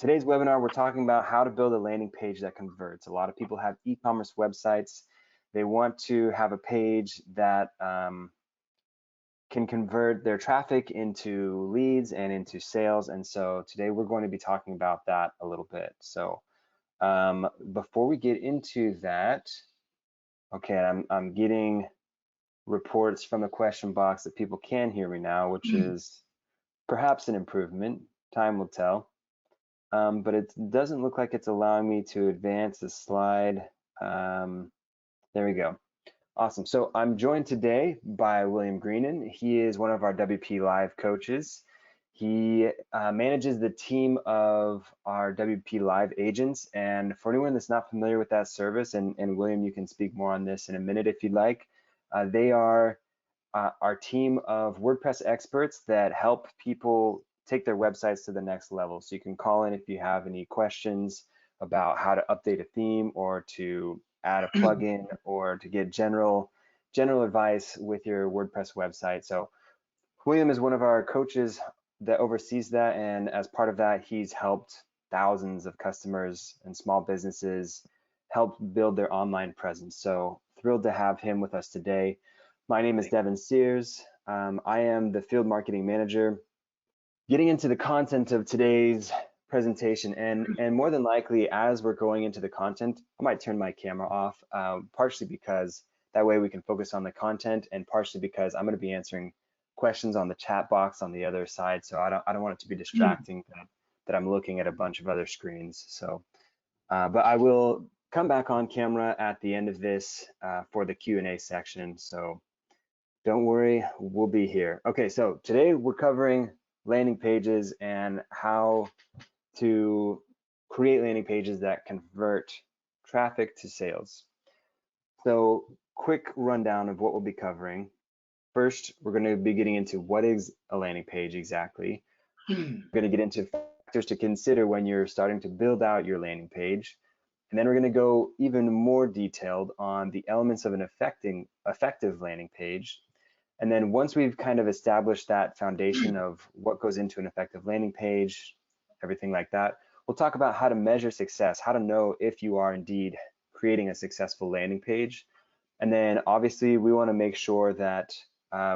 today's webinar, we're talking about how to build a landing page that converts. A lot of people have e-commerce websites. They want to have a page that can convert their traffic into leads and into sales. And so today we're going to be talking about that a little bit. So before we get into that, okay, I'm getting reports from the question box that people can hear me now, which is perhaps an improvement. Time will tell. But it doesn't look like it's allowing me to advance the slide. There we go. Awesome. So I'm joined today by William Greenen. He is one of our WP Live coaches. He manages the team of our WP Live agents. And for anyone that's not familiar with that service, and William, you can speak more on this in a minute if you'd like, they are our team of WordPress experts that help people take their websites to the next level. So you can call in if you have any questions about how to update a theme or to add a plugin or to get general advice with your WordPress website. So William is one of our coaches that oversees that, and as part of that, he's helped thousands of customers and small businesses help build their online presence. So thrilled to have him with us today. My name is Devin Sears. I am the field marketing manager. Getting into the content of today's presentation, and more than likely, as we're going into the content, I might turn my camera off, partially because that way we can focus on the content, and partially because I'm going to be answering questions on the chat box on the other side. So I don't want it to be distracting that I'm looking at a bunch of other screens. So, but I will come back on camera at the end of this for the Q&A section. So don't worry, we'll be here. Okay, so today we're covering landing pages and how to create landing pages that convert traffic to sales. So quick rundown of what we'll be covering. First, we're going to be getting into what is a landing page exactly. We're going to get into factors to consider when you're starting to build out your landing page. And then we're going to go even more detailed on the elements of an effective landing page. And then once we've kind of established that foundation of what goes into an effective landing page, everything like that, we'll talk about how to measure success, how to know if you are indeed creating a successful landing page. And then obviously we want to make sure that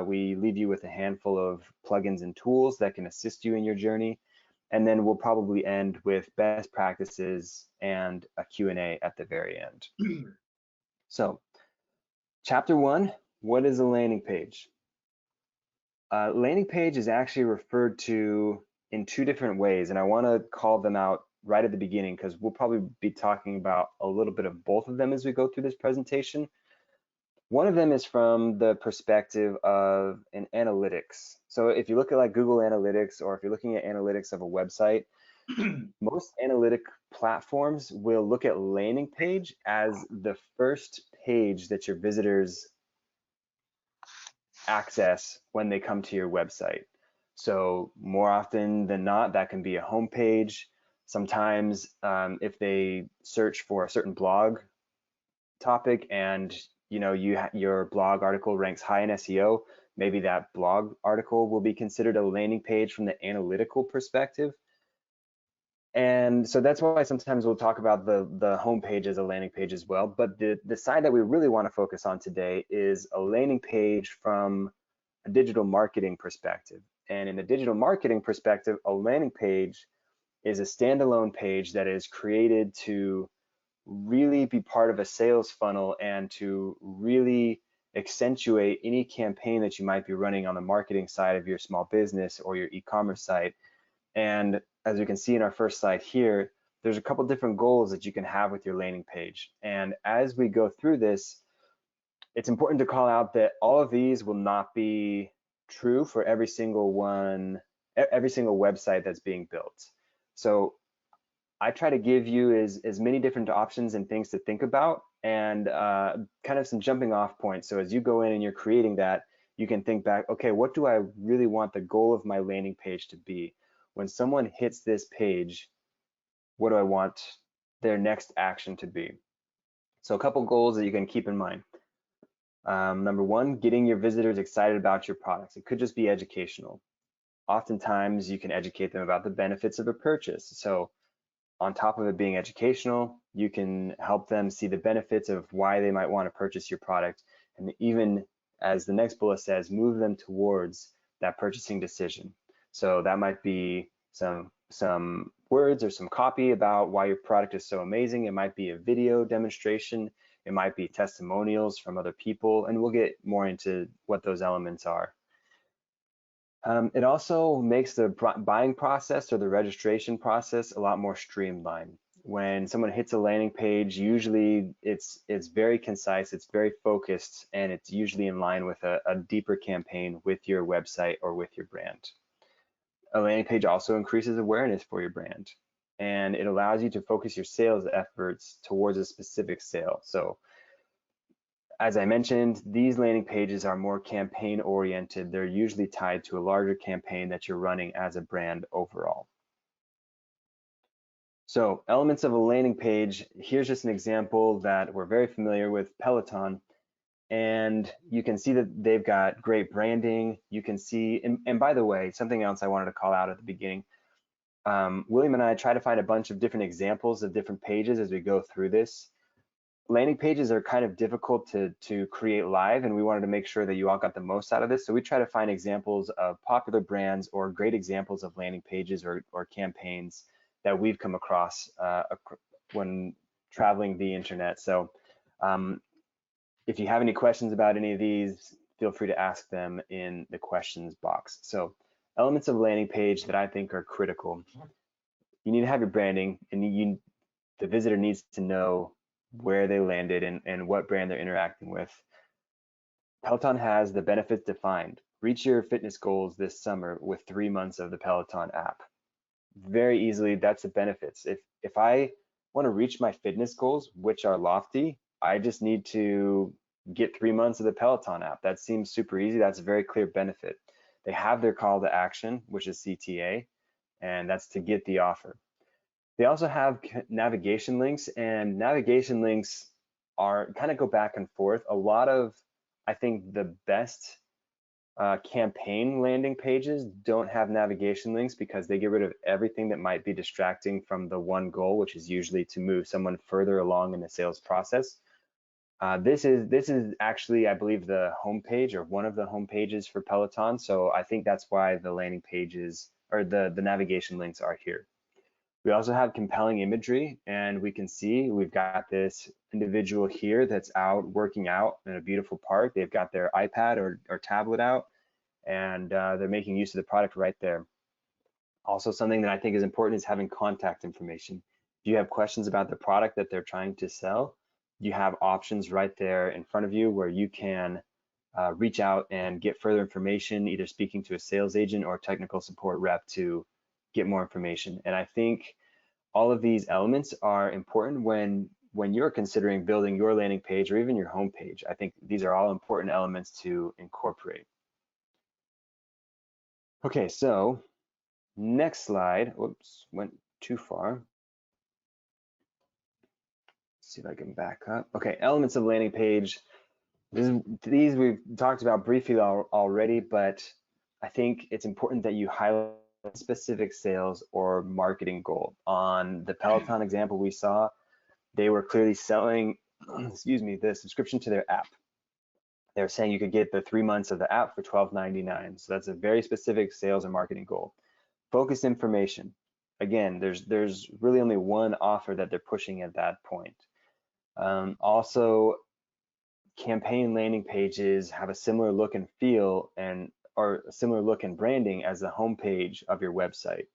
we leave you with a handful of plugins and tools that can assist you in your journey. And then we'll probably end with best practices and a Q&A at the very end. So chapter 1, what is a landing page? Landing page is actually referred to in two different ways, and I want to call them out right at the beginning because we'll probably be talking about a little bit of both of them as we go through this presentation. One of them is from the perspective of an analytics. So if you look at like Google Analytics, or if you're looking at analytics of a website, most analytic platforms will look at landing page as the first page that your visitors access when they come to your website. So more often than not, that can be a home page. Sometimes if they search for a certain blog topic and your blog article ranks high in SEO, maybe that blog article will be considered a landing page from the analytical perspective. And so that's why sometimes we'll talk about the home page as a landing page as well. But the side that we really want to focus on today is a landing page from a digital marketing perspective. And in the digital marketing perspective, a landing page is a standalone page that is created to really be part of a sales funnel and to really accentuate any campaign that you might be running on the marketing side of your small business or your e-commerce site. And as you can see in our first slide here, there's a couple different goals that you can have with your landing page. And as we go through this, it's important to call out that all of these will not be true for every single website that's being built. So I try to give you as many different options and things to think about, and kind of some jumping off points. So as you go in and you're creating that, you can think back, okay, what do I really want the goal of my landing page to be? When someone hits this page, what do I want their next action to be? So a couple goals that you can keep in mind. Number one, getting your visitors excited about your products. It could just be educational. Oftentimes you can educate them about the benefits of a purchase. So on top of it being educational, you can help them see the benefits of why they might want to purchase your product, and even, as the next bullet says, move them towards that purchasing decision. So that might be some words or some copy about why your product is so amazing. It might be a video demonstration. It might be testimonials from other people, and we'll get more into what those elements are. It also makes the buying process or the registration process a lot more streamlined. When someone hits a landing page, usually it's very concise, it's very focused, and it's usually in line with a deeper campaign with your website or with your brand. A landing page also increases awareness for your brand, and it allows you to focus your sales efforts towards a specific sale. So as I mentioned, these landing pages are more campaign oriented. They're usually tied to a larger campaign that you're running as a brand overall. So elements of a landing page, here's just an example that we're very familiar with, Peloton. And you can see that they've got great branding. You can see, and by the way, something else I wanted to call out at the beginning, William and I try to find a bunch of different examples of different pages as we go through this. Landing pages are kind of difficult to create live, and we wanted to make sure that you all got the most out of this. So we try to find examples of popular brands or great examples of landing pages or campaigns that we've come across when traveling the internet. So if you have any questions about any of these, feel free to ask them in the questions box. So elements of a landing page that I think are critical. You need to have your branding, and the visitor needs to know where they landed and what brand they're interacting with. Peloton has the benefits defined. Reach your fitness goals this summer with 3 months of the Peloton app. Very easily, that's the benefits. If I want to reach my fitness goals, which are lofty, I just need to get 3 months of the Peloton app. That seems super easy. That's a very clear benefit. They have their call to action, which is CTA, and that's to get the offer. They also have navigation links, and navigation links are kind of go back and forth. A lot of, I think, the best campaign landing pages don't have navigation links because they get rid of everything that might be distracting from the one goal, which is usually to move someone further along in the sales process. This is actually, I believe, the homepage or one of the home pages for Peloton. So I think that's why the landing pages or the navigation links are here. We also have compelling imagery, and we can see we've got this individual here that's out working out in a beautiful park. They've got their iPad or tablet out, and they're making use of the product right there. Also, something that I think is important is having contact information. If you have questions about the product that they're trying to sell, you have options right there in front of you where you can reach out and get further information, either speaking to a sales agent or technical support rep to get more information. And I think all of these elements are important when you're considering building your landing page or even your home page. I think these are all important elements to incorporate. Okay, so next slide. Whoops, went too far. Let's see if I can back up. Okay, elements of landing page. These we've talked about briefly already, but I think it's important that you highlight specific sales or marketing goal. On the Peloton example we saw, they were clearly selling, excuse me, the subscription to their app. They're saying you could get the 3 months of the app for $12.99. So that's a very specific sales and marketing goal. Focused information. Again, there's really only one offer that they're pushing at that point. Also, campaign landing pages have a similar look and feel or a similar look and branding as the homepage of your website.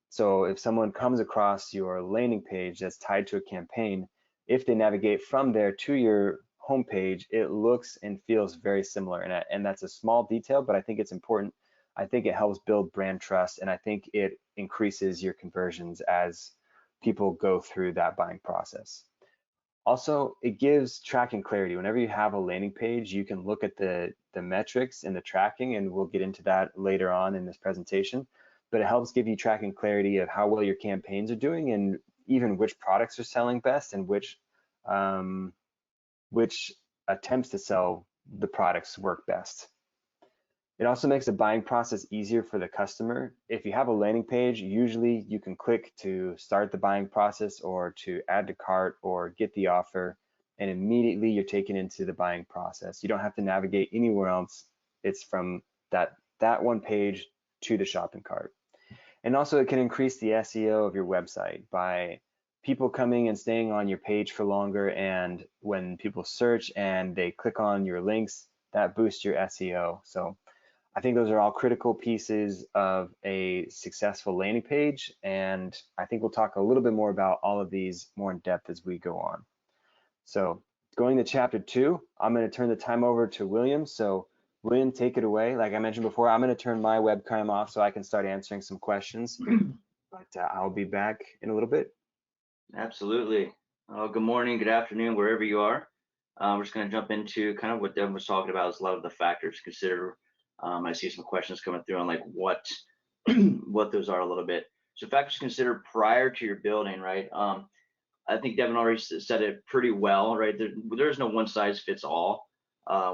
So if someone comes across your landing page that's tied to a campaign, if they navigate from there to your homepage, it looks and feels very similar. And that's a small detail, but I think it's important. I think it helps build brand trust, and I think it increases your conversions as people go through that buying process. Also, it gives tracking clarity. Whenever you have a landing page, you can look at the metrics and the tracking, and we'll get into that later on in this presentation. But it helps give you tracking clarity of how well your campaigns are doing and even which products are selling best and which attempts to sell the products work best. It also makes the buying process easier for the customer. If you have a landing page, usually you can click to start the buying process or to add to cart or get the offer, and immediately you're taken into the buying process. You don't have to navigate anywhere else. It's from that one page to the shopping cart. And also it can increase the SEO of your website by people coming and staying on your page for longer, and when people search and they click on your links, that boosts your SEO. So I think those are all critical pieces of a successful landing page, and I think we'll talk a little bit more about all of these more in depth as we go on. So going to chapter 2, I'm going to turn the time over to William. So William, take it away. Like I mentioned before, I'm going to turn my webcam off so I can start answering some questions, but I'll be back in a little bit. Absolutely. Good morning, good afternoon, wherever you are. We're just going to jump into kind of what Devin was talking about, is a lot of the factors to consider. I see some questions coming through on like what those are a little bit. So factors to consider prior to your building, right? I think Devin already said it pretty well, right? There's no one size fits all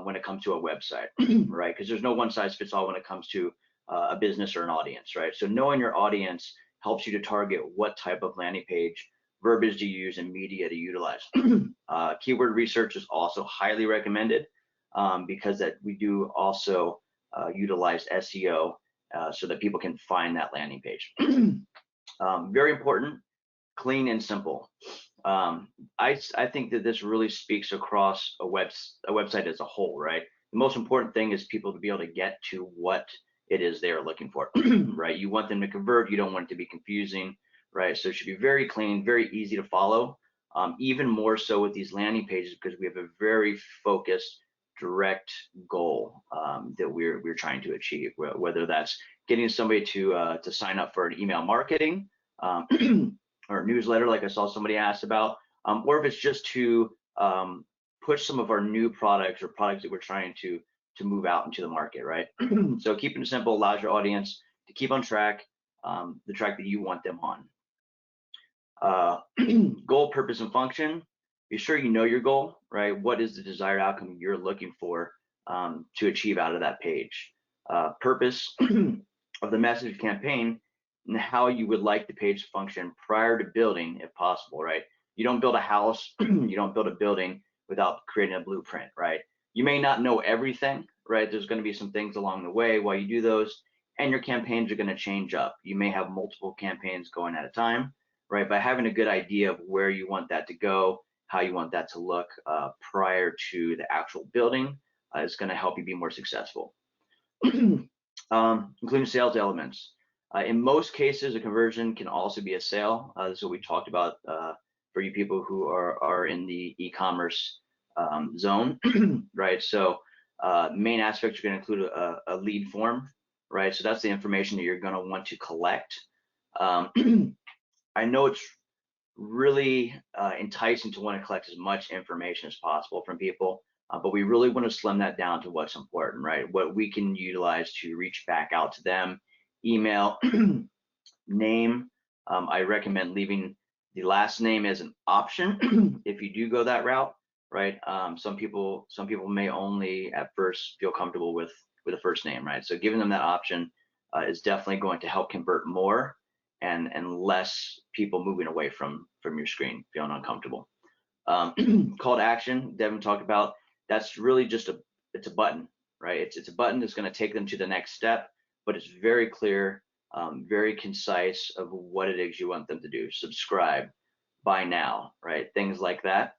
when it comes to a website, right? Because there's no one size fits all when it comes to a business or an audience, right? So knowing your audience helps you to target what type of landing page, verbiage to use, and media to utilize. Keyword research is also highly recommended because that we do also utilize SEO so that people can find that landing page. Very important, clean and simple. I think that this really speaks across a website as a whole, right? The most important thing is people to be able to get to what it is they are looking for, right? You want them to convert, you don't want it to be confusing, right? So it should be very clean, very easy to follow. Even more so with these landing pages, because we have a very focused, direct goal that we're trying to achieve, whether that's getting somebody to sign up for an email marketing or newsletter, like I saw somebody asked about, or if it's just to push some of our new products or products that we're trying to move out into the market, right? So keeping it simple allows your audience to keep on track, the track that you want them on. Goal, purpose, and function. Be sure you know your goal, right? What is the desired outcome you're looking for to achieve out of that page? Purpose of the message campaign and how you would like the page to function prior to building, if possible, right? You don't build a house, you don't build a building without creating a blueprint, right? You may not know everything, right? There's going to be some things along the way while you do those, and your campaigns are going to change up. You may have multiple campaigns going at a time, right? By having a good idea of where you want that to go, how you want that to look prior to the actual building is going to help you be more successful. Including sales elements. In most cases, a conversion can also be a sale. This is what we talked about for you people who are in the e-commerce zone, right? So main aspects are going to include a lead form, right? So that's the information that you're going to want to collect. I know it's really enticing to want to collect as much information as possible from people, but we really want to slim that down to what's important, right? What we can utilize to reach back out to them. Email, name. I recommend leaving the last name as an option if you do go that route, right? Some people may only at first feel comfortable with a first name, right? So giving them that option is definitely going to help convert more and less people moving away from your screen, feeling uncomfortable. Call to action, Devin talked about. That's really just it's a button, right? It's a button that's going to take them to the next step, but it's very clear, very concise of what it is you want them to do. Subscribe, buy now, right? Things like that.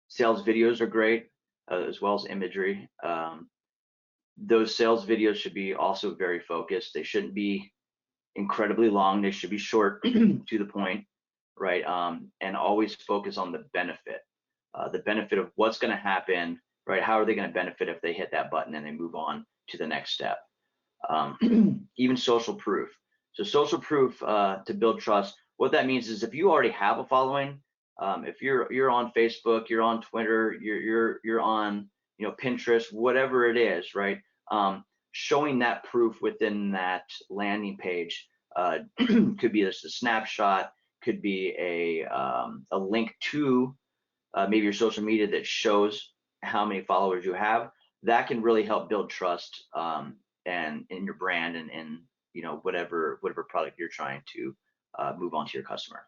Sales videos are great, as well as imagery. Those sales videos should be also very focused. They shouldn't be incredibly long. They should be short to the point, right? And always focus on the benefit of what's going to happen, right? How are they going to benefit if they hit that button and they move on to the next step? Even social proof. So social proof to build trust. What that means is if you already have a following, if you're on Facebook, you're on Twitter, you're on Pinterest, whatever it is, right? Showing that proof within that landing page could be just a snapshot, could be a link to maybe your social media that shows how many followers you have. that can really help build trust and in your brand and you know, whatever product you're trying to move on to your customer.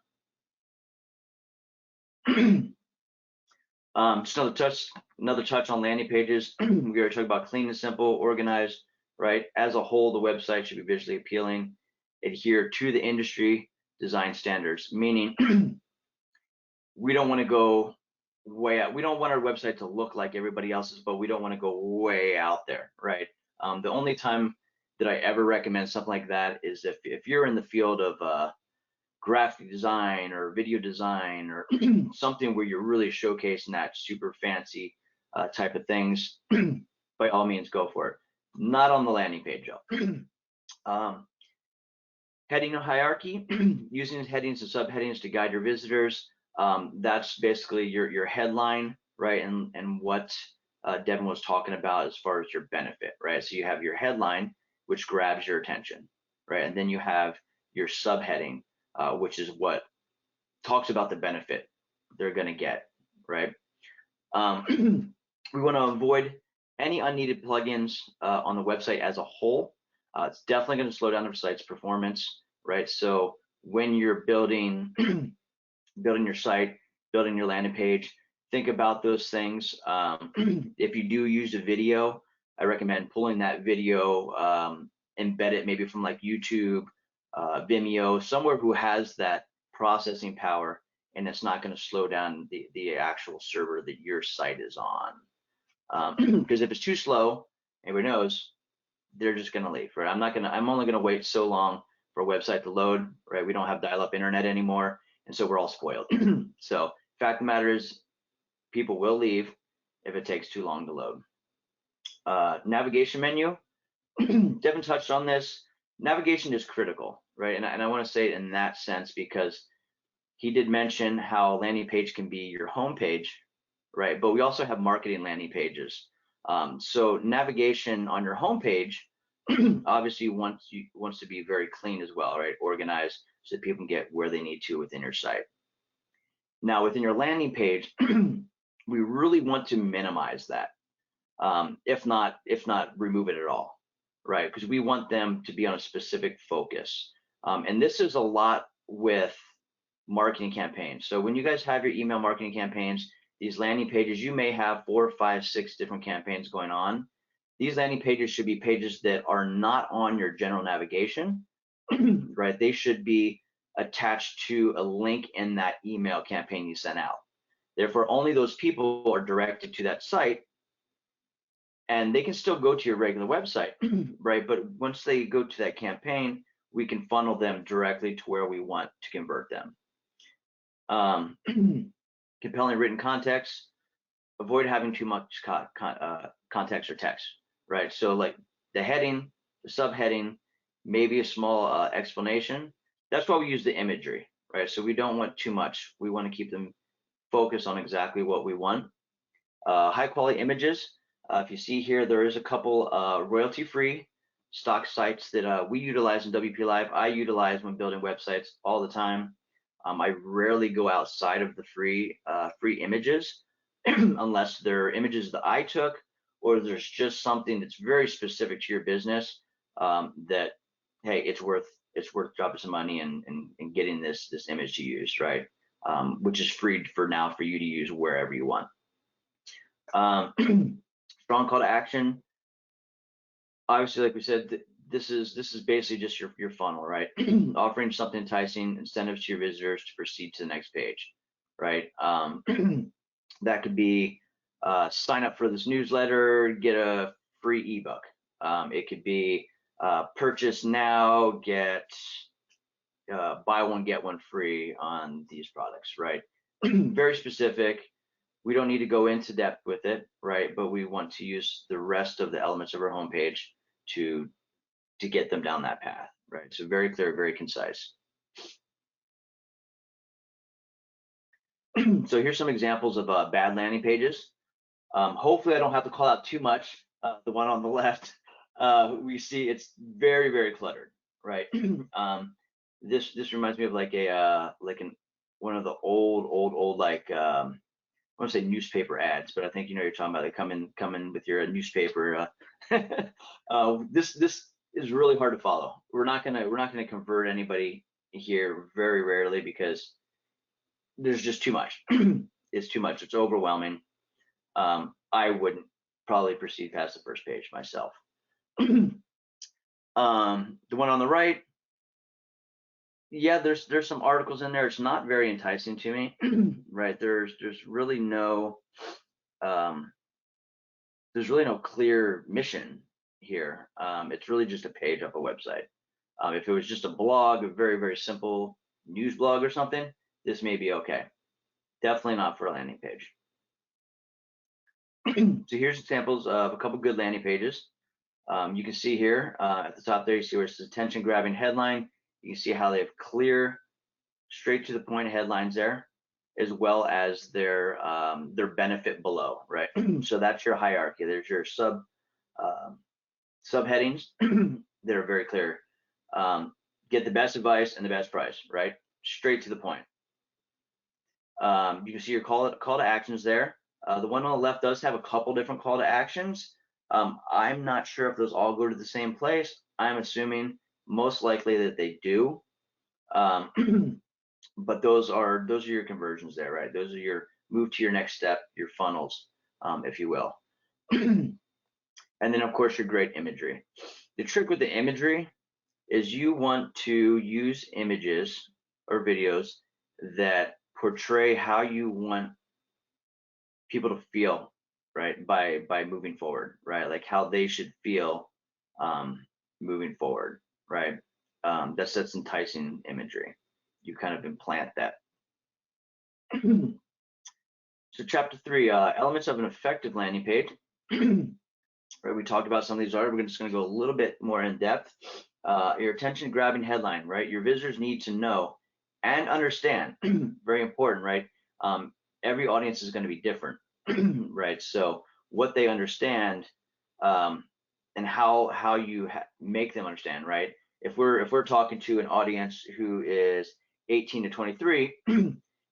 Just another touch on landing pages. We already talked about clean and simple, organized, right? As a whole, the website should be visually appealing, adhere to the industry design standards, meaning we don't want to go way out. We don't want our website to look like everybody else's, but we don't want to go way out there, right? The only time that I ever recommend something like that is if you're in the field of graphic design or video design or something where you're really showcasing that super fancy type of things, by all means go for it. Not on the landing page though. Heading hierarchy, using headings and subheadings to guide your visitors. That's basically your headline, right? And what Devin was talking about as far as your benefit, right? So you have your headline, which grabs your attention, right? And then you have your subheading, which is what talks about the benefit they're going to get, right? We want to avoid any unneeded plugins on the website as a whole. It's definitely going to slow down the site's performance, right? So when you're building your site, building your landing page, think about those things. If you do use a video, I recommend pulling that video, embed it maybe from like YouTube, Vimeo, somewhere who has that processing power, and it's not going to slow down the actual server that your site is on. Because if it's too slow, everybody knows, they're just going to leave, right? I'm only going to wait so long for a website to load, right? We don't have dial-up internet anymore, and so we're all spoiled. So fact of the matter is, people will leave if it takes too long to load. Navigation menu, Devin touched on this. Navigation is critical, right? And I want to say it in that sense because he did mention how landing page can be your home page, right? But we also have marketing landing pages. So navigation on your home page obviously wants to be very clean as well, right? Organized so that people can get where they need to within your site. Now within your landing page, we really want to minimize that, if not remove it at all, right? Because we want them to be on a specific focus. And this is a lot with marketing campaigns. So when you guys have your email marketing campaigns, these landing pages, you may have 4, 5, 6 different campaigns going on. These landing pages should be pages that are not on your general navigation, right? They should be attached to a link in that email campaign you sent out. Therefore, only those people are directed to that site, and they can still go to your regular website, right? But once they go to that campaign, we can funnel them directly to where we want to convert them. Compelling written context, avoid having too much context or text, right? So like the heading, the subheading, maybe a small explanation. That's why we use the imagery, right? So we don't want too much. We want to keep them focused on exactly what we want. High quality images. If you see here, there is a couple royalty-free stock sites that we utilize in WP Live. I utilize when building websites all the time. I rarely go outside of the free images unless they're images that I took, or there's just something that's very specific to your business that, hey, it's worth dropping some money and getting this image to use, right? Which is free for now for you to use wherever you want. Strong call to action. Obviously, like we said, this is basically just your funnel, right? Offering something enticing, incentives to your visitors to proceed to the next page, right? That could be sign up for this newsletter, get a free ebook. It could be purchase now, get buy one get one free on these products, right? Very specific. We don't need to go into depth with it, right? But we want to use the rest of the elements of our homepage to get them down that path, right? So very clear, very concise. So here's some examples of bad landing pages. Hopefully I don't have to call out too much. The one on the left, we see it's very, very cluttered, right? This reminds me of like one of the old like want to say newspaper ads, but I think you're talking about. They come in with your newspaper. This is really hard to follow. We're not gonna convert anybody here, very rarely, because there's just too much. It's too much. It's overwhelming. I wouldn't probably proceed past the first page myself. The one on the right, yeah, there's some articles in there. It's not very enticing to me, right? There's really no clear mission here. It's really just a page of a website. If it was just a blog, a very, very simple news blog or something, this may be okay. Definitely not for a landing page. So here's examples of a couple good landing pages. You can see here at the top there, you see where it says attention grabbing headline. You can see how they have clear, straight to the point headlines there, as well as their benefit below, right? So that's your hierarchy. There's your subheadings that are very clear. Get the best advice and the best price, right? Straight to the point. You can see your call to actions there. The one on the left does have a couple different call to actions. I'm not sure if those all go to the same place. I'm assuming most likely that they do. But those are your conversions there, right? Those are your move to your next step, your funnels, if you will. And then of course your great imagery. The trick with the imagery is you want to use images or videos that portray how you want people to feel, right, by moving forward, right? Like how they should feel moving forward, right? That's enticing imagery. You kind of implant that. So chapter 3, elements of an effective landing page. Right, we talked about some of these already. We're just going to go a little bit more in depth. Your attention grabbing headline, right? Your visitors need to know and understand. Very important, right? Every audience is going to be different, right? So what they understand and how you make them understand, right? If we're talking to an audience who is 18 to 23,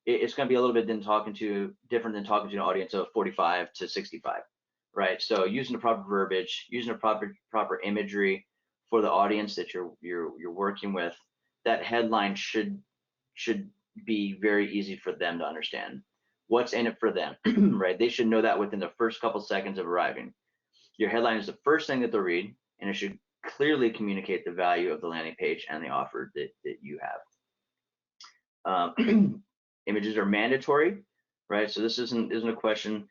it's going to be a little bit different than talking to an audience of 45 to 65, right? So using the proper verbiage, using the proper imagery for the audience that you're working with, that headline should be very easy for them to understand. What's in it for them, right? They should know that within the first couple seconds of arriving. Your headline is the first thing that they'll read, and it should clearly communicate the value of the landing page and the offer that you have. Images are mandatory, right? So this isn't a question.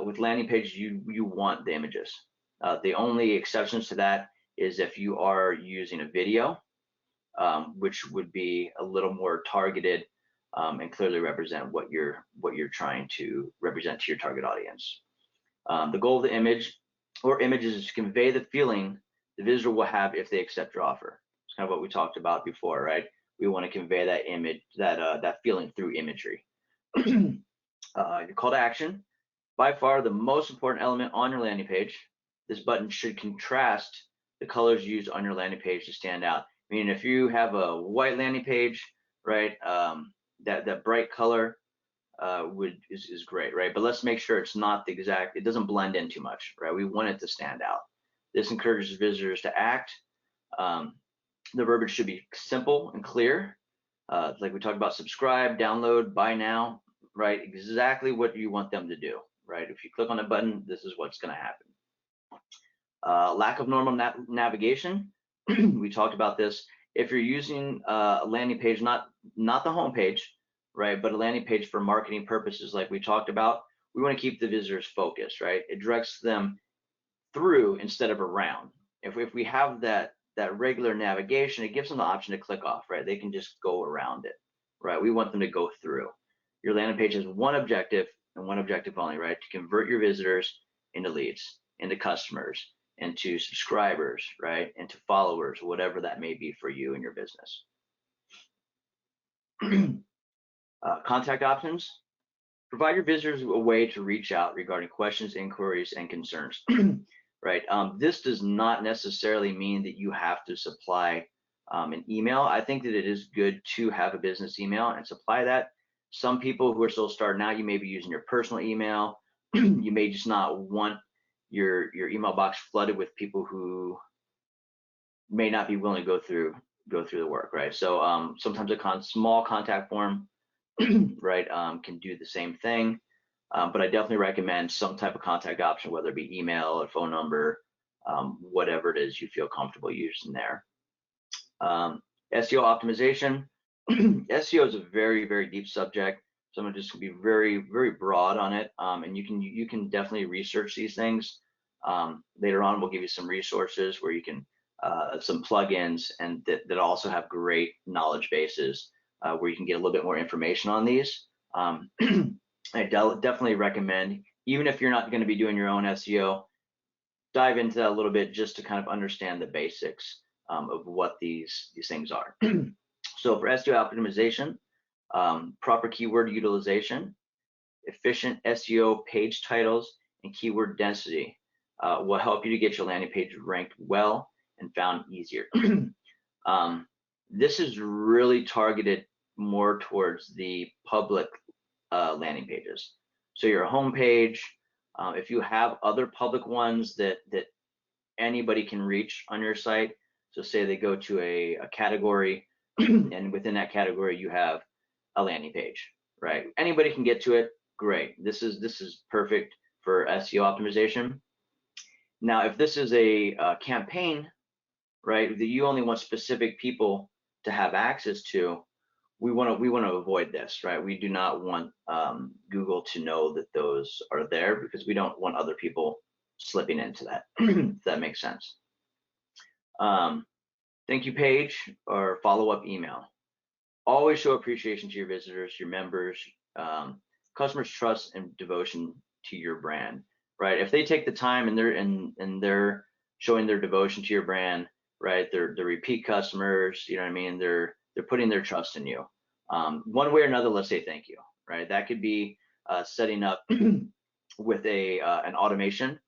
With landing pages, you want the images. The only exceptions to that is if you are using a video, which would be a little more targeted and clearly represent what you're trying to represent to your target audience. The goal of the image or images is to convey the feeling the visitor will have if they accept your offer. It's kind of what we talked about before, right? We want to convey that image, that feeling through imagery. Your call to action, by far the most important element on your landing page. This button should contrast the colors used on your landing page to stand out. Meaning if you have a white landing page, right, that bright color is great, right? But let's make sure it's not the exact, it doesn't blend in too much, right? We want it to stand out. This encourages visitors to act. The verbiage should be simple and clear. Like we talked about, subscribe, download, buy now, right? Exactly what you want them to do, right? If you click on a button, this is what's going to happen. Lack of normal navigation. We talked about this. If you're using a landing page, not the home page, right, but a landing page for marketing purposes, like we talked about, we want to keep the visitors focused, right? It directs them through instead of around. If we have that regular navigation, it gives them the option to click off, right? They can just go around it, right? We want them to go through. Your landing page has one objective and one objective only, right? To convert your visitors into leads, into customers, into subscribers, right? Into followers, whatever that may be for you and your business. Contact options. Provide your visitors a way to reach out regarding questions, inquiries, and concerns, right? This does not necessarily mean that you have to supply an email. I think that it is good to have a business email and supply that. Some people who are still starting out, you may be using your personal email. You may just not want your email box flooded with people who may not be willing to go through the work, right? So sometimes a small contact form, right, can do the same thing. But I definitely recommend some type of contact option, whether it be email or phone number, whatever it is you feel comfortable using there. SEO optimization. SEO is a very, very deep subject, so I'm just gonna be very, very broad on it. And you can definitely research these things. Later on, we'll give you some resources where you can some plugins and that also have great knowledge bases where you can get a little bit more information on these. I definitely recommend, even if you're not going to be doing your own SEO, dive into that a little bit just to kind of understand the basics of what these things are. So for SEO optimization, proper keyword utilization, efficient SEO page titles, and keyword density will help you to get your landing page ranked well and found easier. This is really targeted more towards the public landing pages. So your home page, if you have other public ones that anybody can reach on your site, so say they go to a category and within that category you have a landing page, right? Anybody can get to it, great. This is perfect for SEO optimization. Now, if this is a campaign, right, that you only want specific people to have access to, we want to avoid this, right? We do not want Google to know that those are there because we don't want other people slipping into that. If that makes sense. Thank you page or follow-up email. Always show appreciation to your visitors, your members, customers' trust and devotion to your brand, right? If they take the time and they're showing their devotion to your brand, right? They're repeat customers, you know what I mean? They're putting their trust in you. One way or another, let's say thank you, right? That could be setting up with an automation,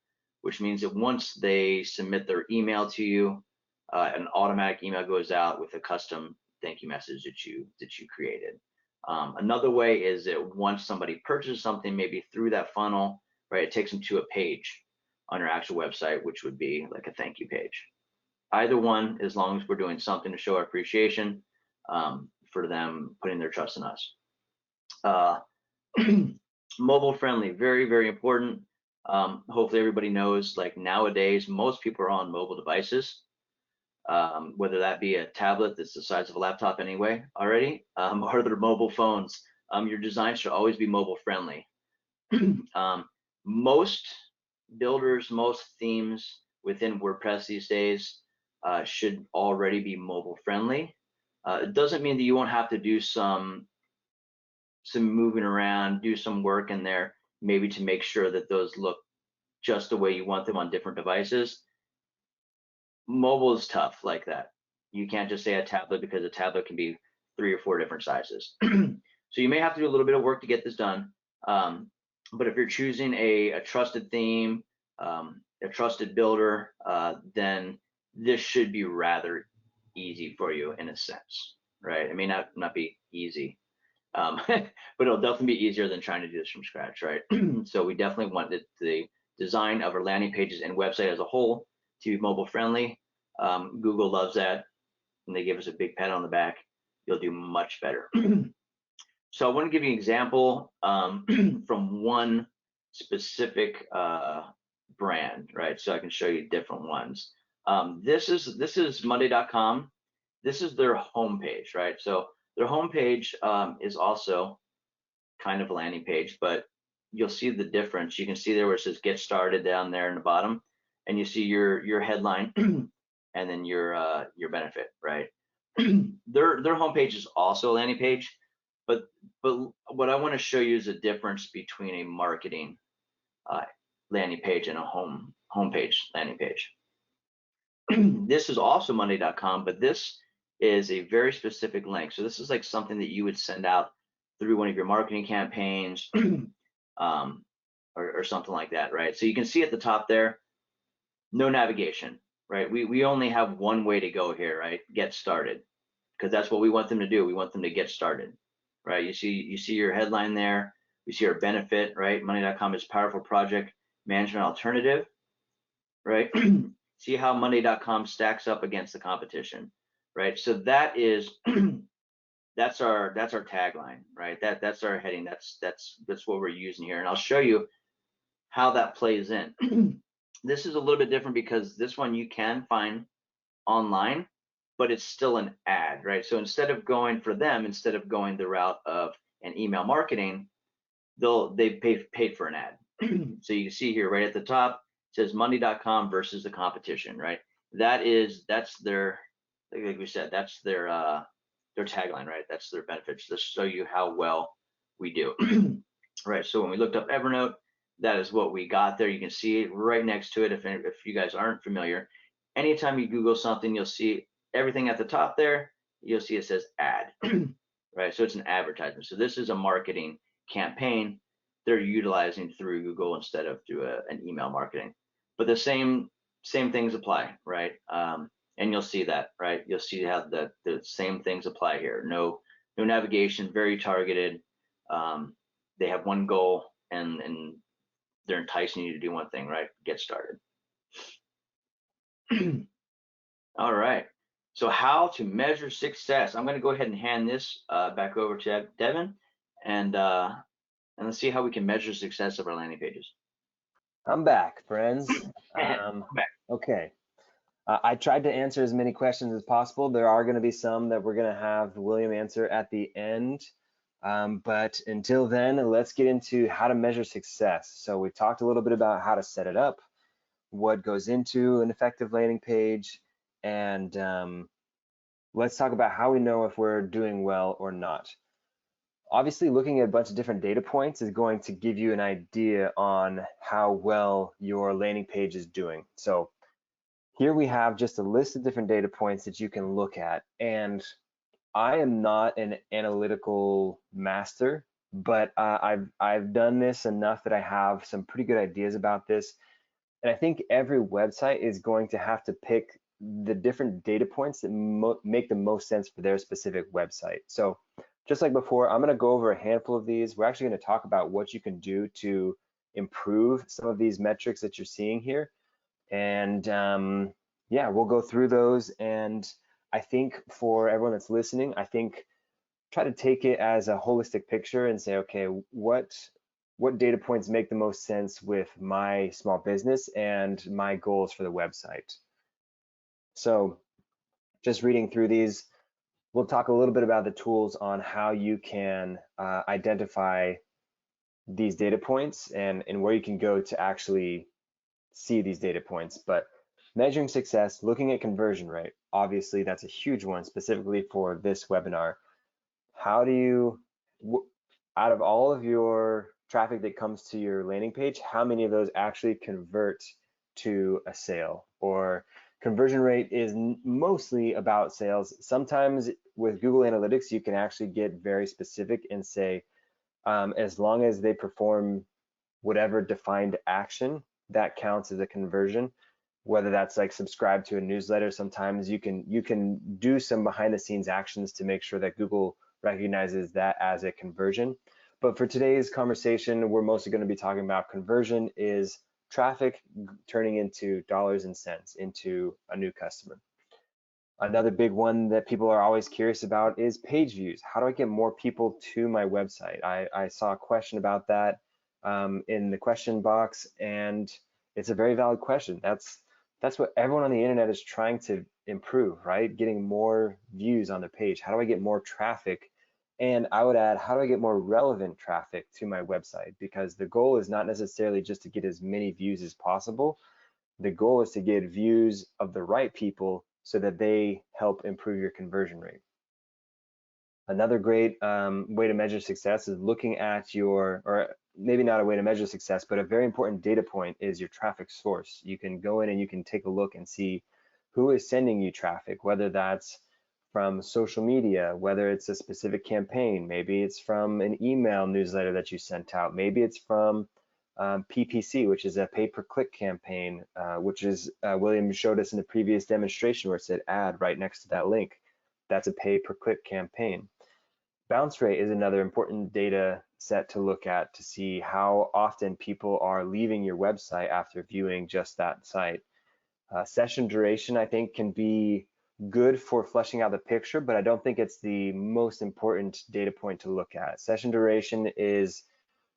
which means that once they submit their email to you, an automatic email goes out with a custom thank you message that you created. Another way is that once somebody purchases something, maybe through that funnel, right, it takes them to a page on your actual website, which would be like a thank you page. Either one, as long as we're doing something to show our appreciation for them putting their trust in us. Mobile friendly, very, very important. Hopefully everybody knows, like nowadays, most people are on mobile devices, whether that be a tablet that's the size of a laptop anyway already, or their mobile phones. Your design should always be mobile friendly. Most builders, most themes within WordPress these days should already be mobile friendly. It doesn't mean that you won't have to do some moving around, do some work in there, maybe to make sure that those look just the way you want them on different devices. Mobile is tough like that. You can't just say a tablet because a tablet can be 3 or 4 different sizes. So you may have to do a little bit of work to get this done. But if you're choosing a trusted theme, a trusted builder, then this should be rather easy for you in a sense, right? It may not be easy, but it'll definitely be easier than trying to do this from scratch, right? So we definitely want the design of our landing pages and website as a whole to be mobile friendly. Google loves that, and they give us a big pat on the back. You'll do much better. So I want to give you an example from one specific brand, right? So I can show you different ones. This is Monday.com. This is their homepage, right? So their homepage is also kind of a landing page, but you'll see the difference. You can see there where it says "Get Started" down there in the bottom, and you see your headline and then your benefit, right? Their homepage is also a landing page, but what I want to show you is a difference between a marketing landing page and a homepage landing page. This is also Monday.com, but this is a very specific link. So this is like something that you would send out through one of your marketing campaigns or something like that, right? So you can see at the top there, no navigation, right? We only have one way to go here, right? Get started, because that's what we want them to do. We want them to get started. right? You see your headline there. You see our benefit, right? Monday.com is powerful project management alternative, right? See how Monday.com stacks up against the competition, right? So that is that's our tagline, right? That's our heading. That's what we're using here, and I'll show you how that plays in. This is a little bit different because this one you can find online, but it's still an ad, right? So instead of going the route of an email marketing, they paid for an ad. So you can see here right at the top, it says Monday.com versus the competition, right? That's their, like we said, that's their tagline, right? That's their benefits to show you how well we do. Right. So when we looked up Evernote, that is what we got there. You can see it right next to it. If you guys aren't familiar, anytime you Google something, you'll see everything at the top there. You'll see it says ad, right? So it's an advertisement. So this is a marketing campaign they're utilizing through Google instead of through an email marketing. But the same things apply, right? And you'll see that, right? You'll see how the same things apply here. No navigation, very targeted. They have one goal, and they're enticing you to do one thing, right? Get started. All right. So how to measure success? I'm going to go ahead and hand this back over to Devin, and let's see how we can measure success of our landing pages. I'm back, friends. Okay. I tried to answer as many questions as possible. There are going to be some that we're going to have William answer at the end. But until then, let's get into how to measure success. So we talked a little bit about how to set it up, what goes into an effective landing page, and let's talk about how we know if we're doing well or not. Obviously, looking at a bunch of different data points is going to give you an idea on how well your landing page is doing. So here we have just a list of different data points that you can look at. And I am not an analytical master, but I've done this enough that I have some pretty good ideas about this. And I think every website is going to have to pick the different data points that make the most sense for their specific website. So just like before, I'm going to go over a handful of these. We're actually going to talk about what you can do to improve some of these metrics that you're seeing here. And yeah, we'll go through those. And I think for everyone that's listening, I think try to take it as a holistic picture and say, okay, what data points make the most sense with my small business and my goals for the website. So just reading through these, we'll talk a little bit about the tools on how you can identify these data points and where you can go to actually see these data points. But measuring success, looking at conversion rate, obviously that's a huge one specifically for this webinar. How do you, out of all of your traffic that comes to your landing page, how many of those actually convert to a sale? Or conversion rate is mostly about sales. Sometimes with Google Analytics, you can actually get very specific and say, as long as they perform whatever defined action, that counts as a conversion. Whether that's like subscribe to a newsletter, sometimes you can do some behind the scenes actions to make sure that Google recognizes that as a conversion. But for today's conversation, we're mostly going to be talking about conversion is traffic turning into dollars and cents into a new customer. Another big one that people are always curious about is page views. How do I get more people to my website? I saw a question about that in the question box, and it's a very valid question. That's what everyone on the internet is trying to improve, right? Getting more views on the page. How do I get more traffic? And I would add, how do I get more relevant traffic to my website? Because the goal is not necessarily just to get as many views as possible. The goal is to get views of the right people so that they help improve your conversion rate. Another great way to measure success is looking at or maybe not a way to measure success, but a very important data point is your traffic source. You can go in and you can take a look and see who is sending you traffic, whether that's from social media, whether it's a specific campaign, maybe it's from an email newsletter that you sent out, maybe it's from PPC, which is a pay-per-click campaign, which is William showed us in the previous demonstration where it said ad right next to that link. That's a pay-per-click campaign. Bounce rate is another important data set to look at to see how often people are leaving your website after viewing just that site. Session duration, I think, can be good for fleshing out the picture, but I don't think it's the most important data point to look at. Session duration is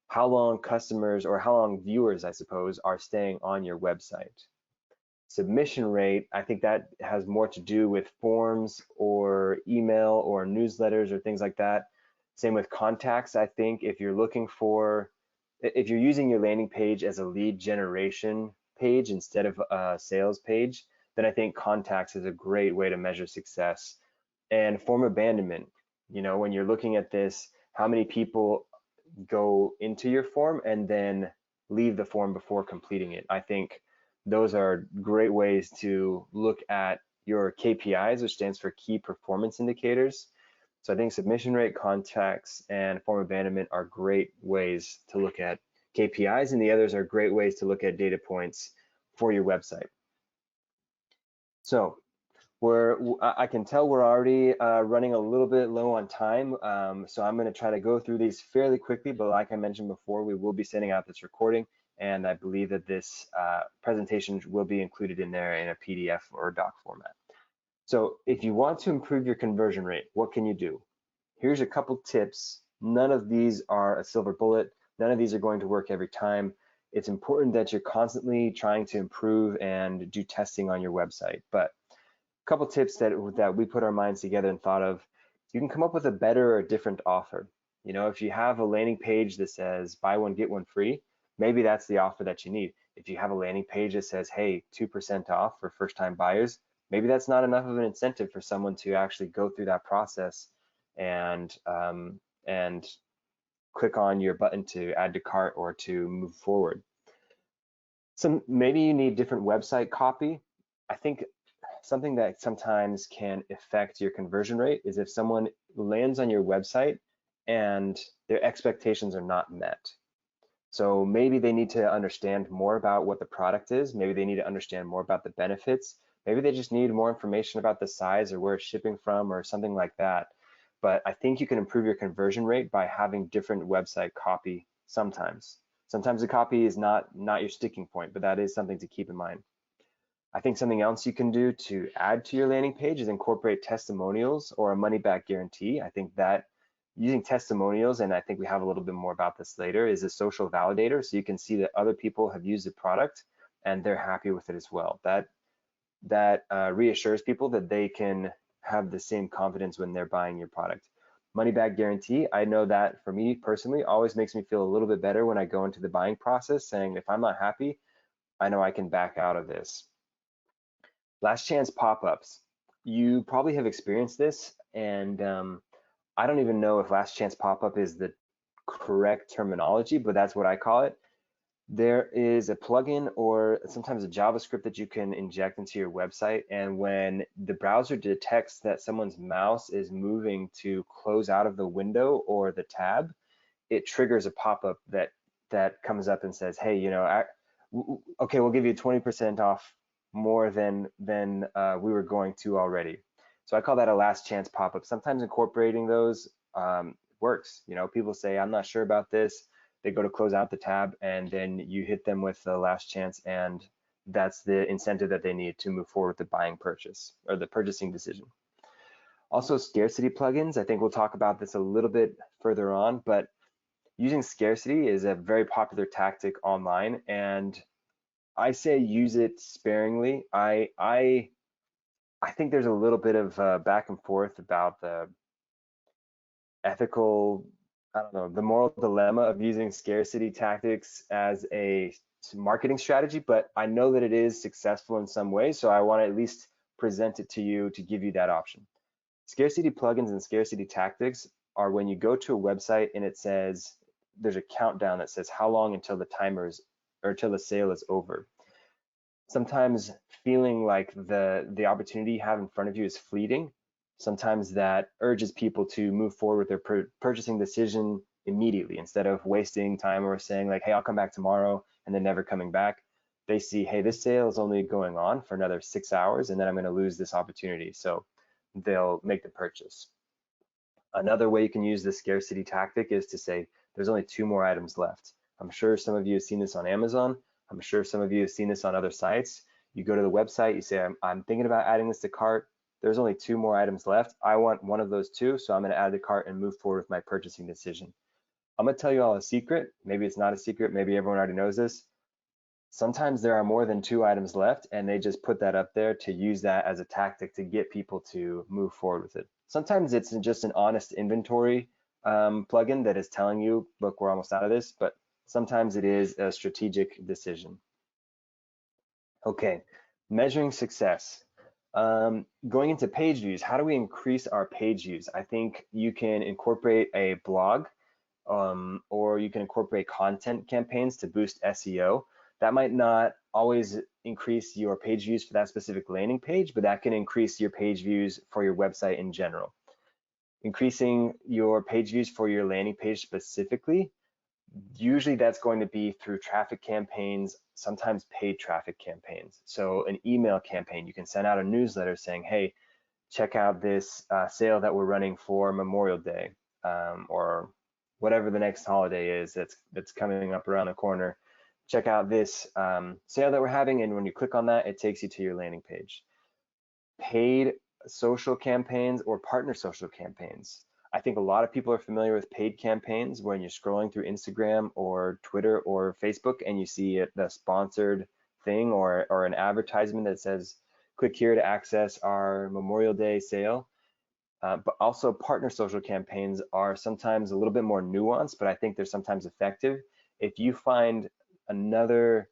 how long customers, or how long viewers, I suppose, are staying on your website. Submission rate, I think that has more to do with forms or email or newsletters or things like that. Same with contacts. I think if you're using your landing page as a lead generation page instead of a sales page, then I think contacts is a great way to measure success. And form abandonment, when you're looking at this, how many people go into your form and then leave the form before completing it? I think those are great ways to look at your KPIs, which stands for key performance indicators. So I think submission rate, contacts, and form abandonment are great ways to look at KPIs, and the others are great ways to look at data points for your website. So I can tell we're already running a little bit low on time, so I'm going to try to go through these fairly quickly, but like I mentioned before, we will be sending out this recording, and I believe that this presentation will be included in there in a PDF or doc format. So if you want to improve your conversion rate, what can you do? Here's a couple tips. None of these are a silver bullet. None of these are going to work every time. It's important that you're constantly trying to improve and do testing on your website. But a couple tips that we put our minds together and thought of: you can come up with a better or different offer. If you have a landing page that says buy one, get one free, maybe that's the offer that you need. If you have a landing page that says, hey, 2% off for first-time buyers, maybe that's not enough of an incentive for someone to actually go through that process and click on your button to add to cart or to move forward. Maybe you need different website copy. I think something that sometimes can affect your conversion rate is if someone lands on your website and their expectations are not met. So maybe they need to understand more about what the product is. Maybe they need to understand more about the benefits. Maybe they just need more information about the size or where it's shipping from or something like that. But I think you can improve your conversion rate by having different website copy sometimes. Sometimes the copy is not your sticking point, but that is something to keep in mind. I think something else you can do to add to your landing page is incorporate testimonials or a money back guarantee. I think that using testimonials, and I think we have a little bit more about this later, is a social validator. So you can see that other people have used the product and they're happy with it as well. That reassures people that they can have the same confidence when they're buying your product. Money back guarantee, I know that for me personally, always makes me feel a little bit better when I go into the buying process saying, if I'm not happy, I know I can back out of this. Last chance pop-ups. You probably have experienced this, and I don't even know if last chance pop-up is the correct terminology, but that's what I call it. There is a plugin or sometimes a JavaScript that you can inject into your website, and when the browser detects that someone's mouse is moving to close out of the window or the tab, it triggers a pop-up that comes up and says, hey, okay, we'll give you 20% off more than we were going to already. So I call that a last chance pop-up. Sometimes incorporating those works. People say, I'm not sure about this. They go to close out the tab, and then you hit them with the last chance, and that's the incentive that they need to move forward with the buying purchase or the purchasing decision. Also, scarcity plugins. I think we'll talk about this a little bit further on, but using scarcity is a very popular tactic online, and I say use it sparingly. I think there's a little bit of back and forth about the ethical, I don't know, the moral dilemma of using scarcity tactics as a marketing strategy, but I know that it is successful in some ways, so I want to at least present it to you to give you that option. Scarcity plugins and scarcity tactics are when you go to a website and it says, there's a countdown that says how long until the timers or until the sale is over. Sometimes feeling like the opportunity you have in front of you is fleeting. Sometimes that urges people to move forward with their purchasing decision immediately instead of wasting time or saying like, hey, I'll come back tomorrow and then never coming back. They see, hey, this sale is only going on for another 6 hours and then I'm going to lose this opportunity. So they'll make the purchase. Another way you can use the scarcity tactic is to say, there's only 2 more items left. I'm sure some of you have seen this on Amazon. I'm sure some of you have seen this on other sites. You go to the website, you say, I'm thinking about adding this to cart. There's only 2 more items left. I want one of those 2, so I'm going to add the cart and move forward with my purchasing decision. I'm going to tell you all a secret. Maybe it's not a secret. Maybe everyone already knows this. Sometimes there are more than 2 items left, and they just put that up there to use that as a tactic to get people to move forward with it. Sometimes it's just an honest inventory plugin that is telling you, look, we're almost out of this, but sometimes it is a strategic decision. Okay, measuring success. Going into page views, how do we increase our page views? I think you can incorporate a blog, or you can incorporate content campaigns to boost SEO. That might not always increase your page views for that specific landing page, but that can increase your page views for your website in general. Increasing your page views for your landing page specifically, usually that's going to be through traffic campaigns, sometimes paid traffic campaigns. So an email campaign, you can send out a newsletter saying, hey, check out this sale that we're running for Memorial Day, or whatever the next holiday is that's coming up around the corner. Check out this sale that we're having, and when you click on that, it takes you to your landing page. Paid social campaigns or partner social campaigns. I think a lot of people are familiar with paid campaigns when you're scrolling through Instagram or Twitter or Facebook and you see the sponsored thing or an advertisement that says, click here to access our Memorial Day sale. But also partner social campaigns are sometimes a little bit more nuanced, but I think they're sometimes effective. If you find another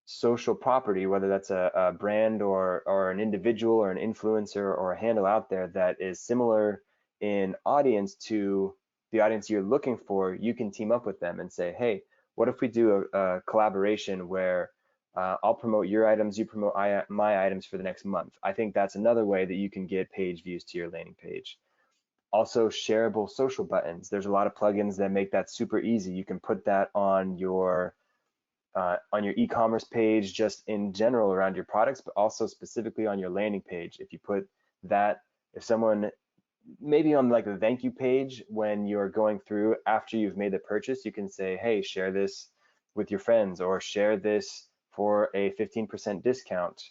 social property, whether that's a brand or an individual or an influencer or a handle out there that is similar in audience to the audience you're looking for, you can team up with them and say, hey, what if we do a collaboration where I'll promote your items, you promote my items for the next month. I think that's another way that you can get page views to your landing page. Also, shareable social buttons. There's a lot of plugins that make that super easy. You can put that on your e-commerce page, just in general around your products, but also specifically on your landing page. If you put that, if someone, maybe on like the thank you page, when you're going through after you've made the purchase, you can say, hey, share this with your friends or share this for a 15% discount.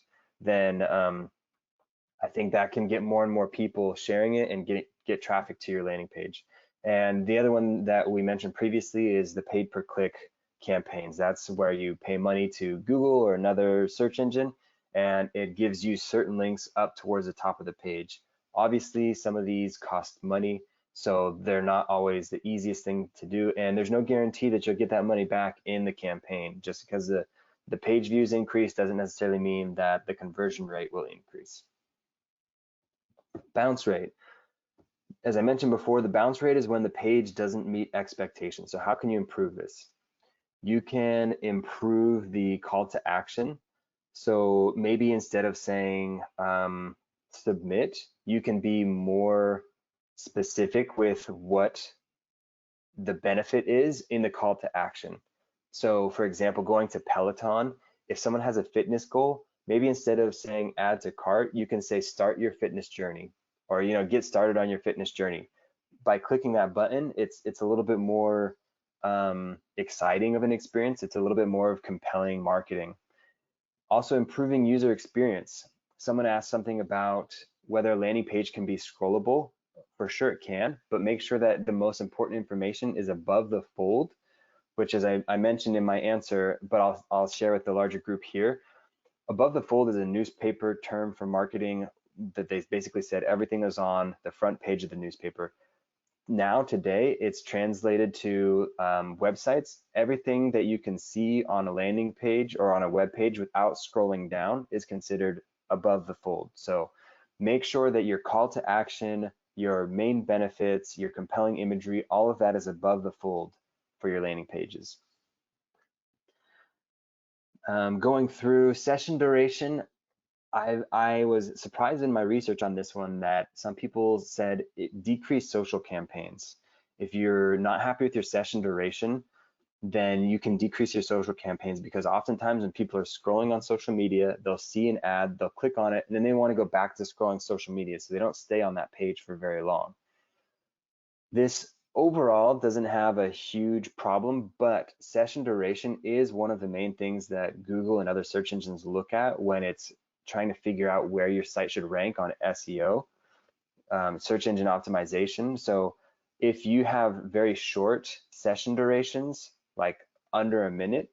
Then I think that can get more and more people sharing it and get traffic to your landing page. And the other one that we mentioned previously is the paid per click campaigns. That's where you pay money to Google or another search engine, and it gives you certain links up towards the top of the page. Obviously, some of these cost money, so they're not always the easiest thing to do, and there's no guarantee that you'll get that money back in the campaign. Just because the page views increase doesn't necessarily mean that the conversion rate will increase. Bounce rate. As I mentioned before, the bounce rate is when the page doesn't meet expectations. So how can you improve this? You can improve the call to action. So maybe instead of saying submit, you can be more specific with what the benefit is in the call to action. So for example, going to Peloton, if someone has a fitness goal, maybe instead of saying add to cart, you can say start your fitness journey, or get started on your fitness journey. By clicking that button, it's a little bit more exciting of an experience. It's a little bit more of compelling marketing. Also, improving user experience. Someone asked something about whether a landing page can be scrollable. For sure it can, but make sure that the most important information is above the fold, which, as I mentioned in my answer, but I'll share with the larger group here. Above the fold is a newspaper term for marketing that they basically said everything is on the front page of the newspaper. Now, today, it's translated to websites. Everything that you can see on a landing page or on a web page without scrolling down is considered above the fold. So make sure that your call to action, your main benefits, your compelling imagery, all of that is above the fold for your landing pages. Going through session duration, I was surprised in my research on this one that some people said it decreased social campaigns. If you're not happy with your session duration, then you can decrease your social campaigns, because oftentimes when people are scrolling on social media, they'll see an ad, they'll click on it, and then they want to go back to scrolling social media, so they don't stay on that page for very long. This overall doesn't have a huge problem, but session duration is one of the main things that Google and other search engines look at when it's trying to figure out where your site should rank on SEO, search engine optimization. So if you have very short session durations, like under a minute,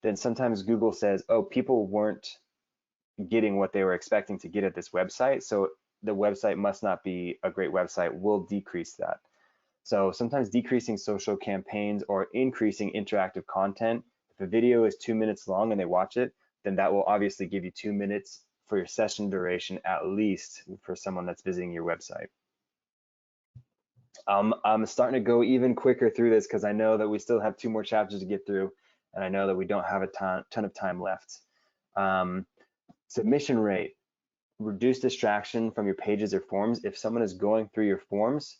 then sometimes Google says, oh, people weren't getting what they were expecting to get at this website, so the website must not be a great website. We'll decrease that. So sometimes decreasing social campaigns or increasing interactive content. If a video is 2 minutes long and they watch it, then that will obviously give you 2 minutes for your session duration, at least for someone that's visiting your website. I'm starting to go even quicker through this because I know that we still have 2 more chapters to get through, and I know that we don't have a ton of time left. Submission rate. Reduce distraction from your pages or forms. If someone is going through your forms,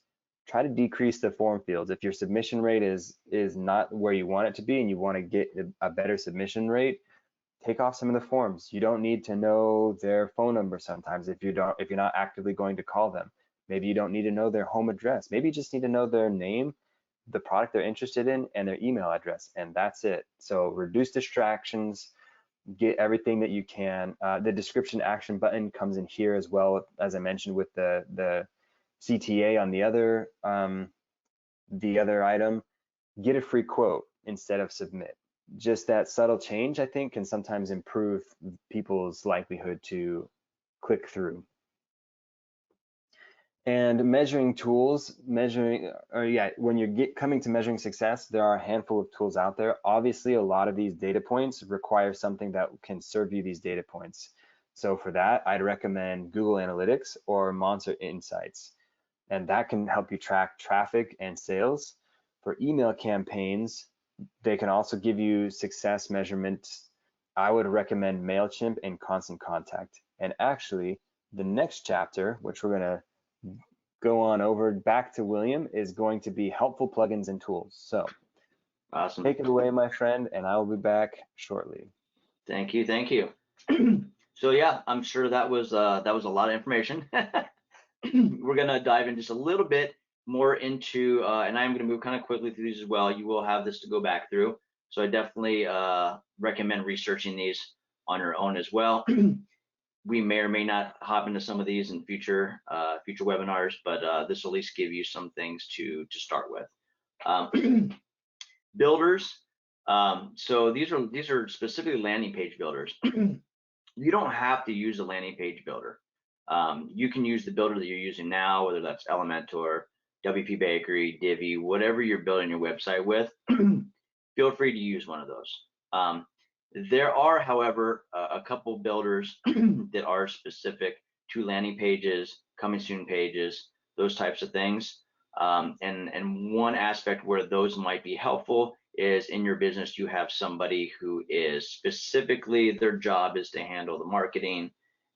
try to decrease the form fields. If your submission rate is not where you want it to be and you want to get a better submission rate, take off some of the forms. You don't need to know their phone number sometimes if you're not actively going to call them. Maybe you don't need to know their home address. Maybe you just need to know their name, the product they're interested in, and their email address, and that's it. So reduce distractions, get everything that you can. The description action button comes in here as well, as I mentioned with the CTA on the other item. Get a free quote instead of submit. Just that subtle change, I think, can sometimes improve people's likelihood to click through. And measuring tools, when you're coming to measuring success, there are a handful of tools out there. Obviously, a lot of these data points require something that can serve you these data points. So for that, I'd recommend Google Analytics or Monster Insights, and that can help you track traffic and sales. For email campaigns, they can also give you success measurements. I would recommend Mailchimp and Constant Contact. And actually, the next chapter, which we're going to go on over back to William, is going to be helpful plugins and tools. So Awesome. Take it away, my friend, and I will be back shortly. Thank you. Thank you. So yeah, I'm sure that was a lot of information. We're gonna dive in just a little bit more into, and I'm gonna move kind of quickly through these as well. You will have this to go back through. So I definitely recommend researching these on your own as well. We may or may not hop into some of these in future webinars, but this will at least give you some things to start with. Builders. So these are specifically landing page builders. You don't have to use a landing page builder. You can use the builder that you're using now, whether that's Elementor, WP Bakery, Divi, whatever you're building your website with. Feel free to use one of those. There are, however, a couple builders that are specific to landing pages, coming soon pages, those types of things. And one aspect where those might be helpful is in your business, you have somebody who is specifically, their job is to handle the marketing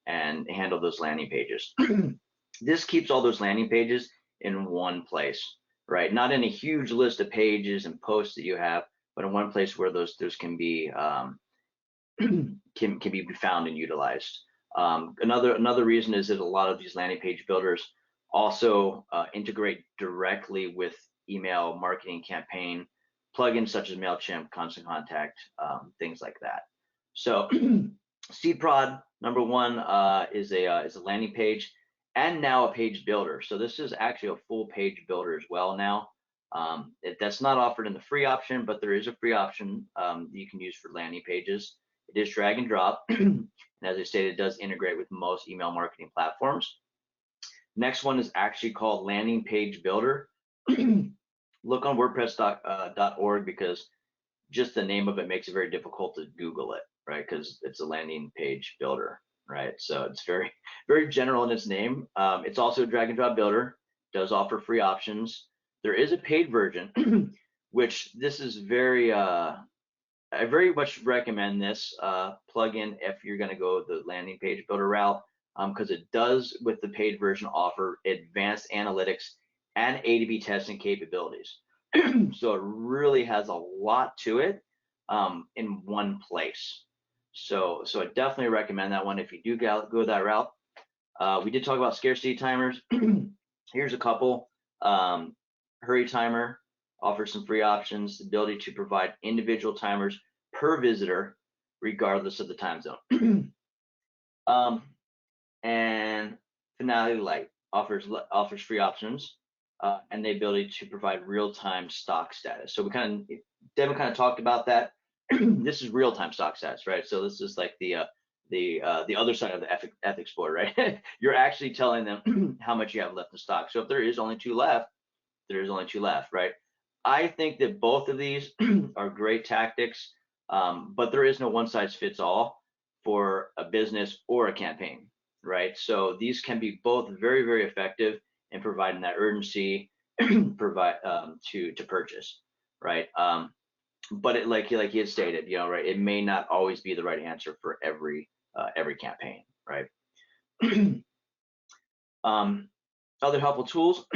and handle those landing pages. This keeps all those landing pages in one place, right? Not in a huge list of pages and posts that you have, but in one place where those can be can be found and utilized. Another reason is that a lot of these landing page builders also integrate directly with email marketing campaign plugins such as Mailchimp, Constant Contact, things like that. So SeedProd number one is a landing page and now a page builder. So this is actually a full page builder as well now. That's not offered in the free option, but there is a free option that you can use for landing pages. It is drag and drop, and as I stated, it does integrate with most email marketing platforms. Next one is actually called Landing Page Builder. Look on WordPress.org because just the name of it makes it very difficult to Google it, right? Because it's a landing page builder, right? So it's very, very general in its name. It's also a drag and drop builder, does offer free options. There is a paid version, which this is very, I very much recommend this plugin if you're going to go the landing page builder route, because it does, with the paid version, offer advanced analytics and A/B testing capabilities. So it really has a lot to it in one place. So I definitely recommend that one if you do go that route. We did talk about scarcity timers. Here's a couple. Hurry Timer offers some free options, the ability to provide individual timers per visitor, regardless of the time zone. And Finale Lite offers free options and the ability to provide real-time stock status. So Devin kind of talked about that. This is real-time stock status, right? So this is like the other side of the ethics board, right? You're actually telling them how much you have left in stock. So if there is only 2 left, there is only 2 left, right? I think that both of these are great tactics, but there is no one-size-fits-all for a business or a campaign, right? So these can be both very, very effective in providing that urgency to purchase, right? But like he had stated, right, it may not always be the right answer for every campaign, right? Other helpful tools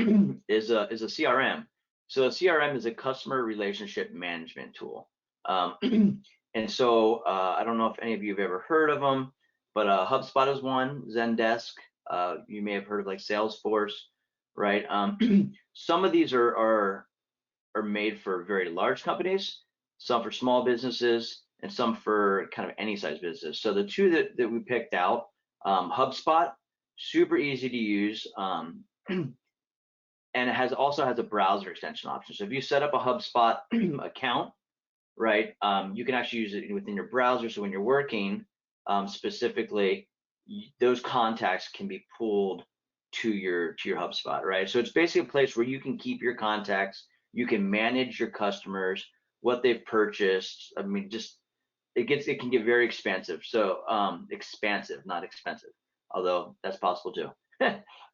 is a CRM. So a CRM is a customer relationship management tool. And so I don't know if any of you have ever heard of them, but HubSpot is one, Zendesk. You may have heard of like Salesforce, right? Some of these are made for very large companies, some for small businesses, and some for kind of any size business. So the 2 that we picked out, HubSpot, super easy to use, and it also has a browser extension option. So if you set up a HubSpot account, right, you can actually use it within your browser. So when you're working, specifically, those contacts can be pulled to your HubSpot, right? So it's basically a place where you can keep your contacts, you can manage your customers, what they've purchased. I mean, just it can get very expansive. So expansive, not expensive, although that's possible too.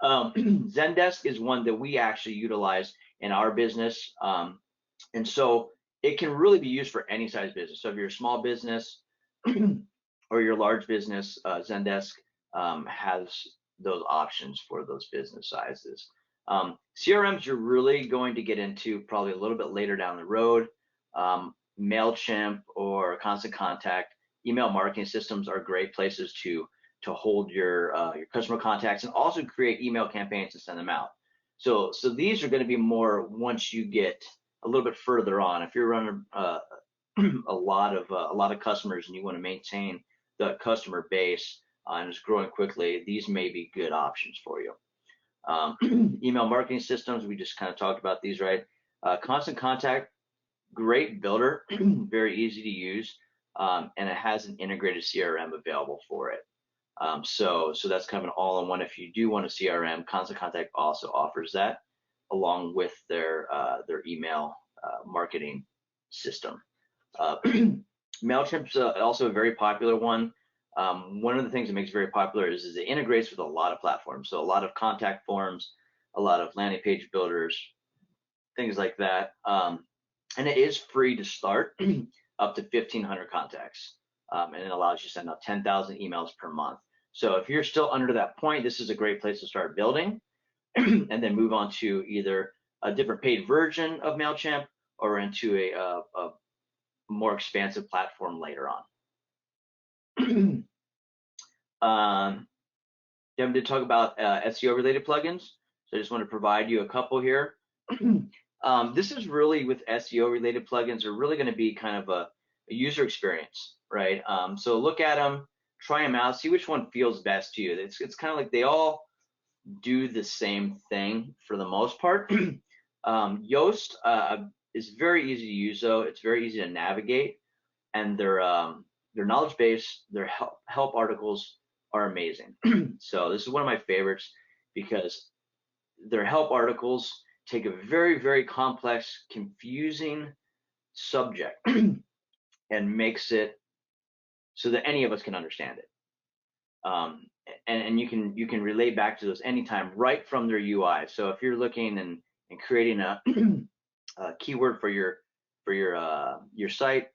Zendesk is one that we actually utilize in our business, and so it can really be used for any size business. So if you're a small business or your large business, Zendesk has those options for those business sizes. CRMs you're really going to get into probably a little bit later down the road. Mailchimp or Constant Contact, email marketing systems are great places to hold your customer contacts and also create email campaigns and send them out. So these are going to be more once you get a little bit further on. If you're running a lot of customers and you want to maintain the customer base and it's growing quickly, these may be good options for you. Email marketing systems, we just kind of talked about these, right? Constant Contact, great builder, very easy to use, and it has an integrated CRM available for it. So that's kind of an all-in-one. If you do want a CRM, Constant Contact also offers that along with their email marketing system. Mailchimp's also a very popular one. One of the things that makes it very popular is it integrates with a lot of platforms. So a lot of contact forms, a lot of landing page builders, things like that. And it is free to start up to 1,500 contacts. And it allows you to send out 10,000 emails per month. So if you're still under that point, this is a great place to start building and then move on to either a different paid version of Mailchimp or into a more expansive platform later on. Devin did talk about SEO related plugins. So I just want to provide you a couple here. This is really with SEO related plugins are really going to be kind of a user experience, right? So look at them, try them out, see which one feels best to you. It's kind of like they all do the same thing for the most part. Yoast is very easy to use though. It's very easy to navigate, and their knowledge base, their help articles are amazing. So this is one of my favorites because their help articles take a very, very complex, confusing subject and makes it so that any of us can understand it. And you can relate back to those anytime right from their UI. So if you're looking and creating a keyword for your site,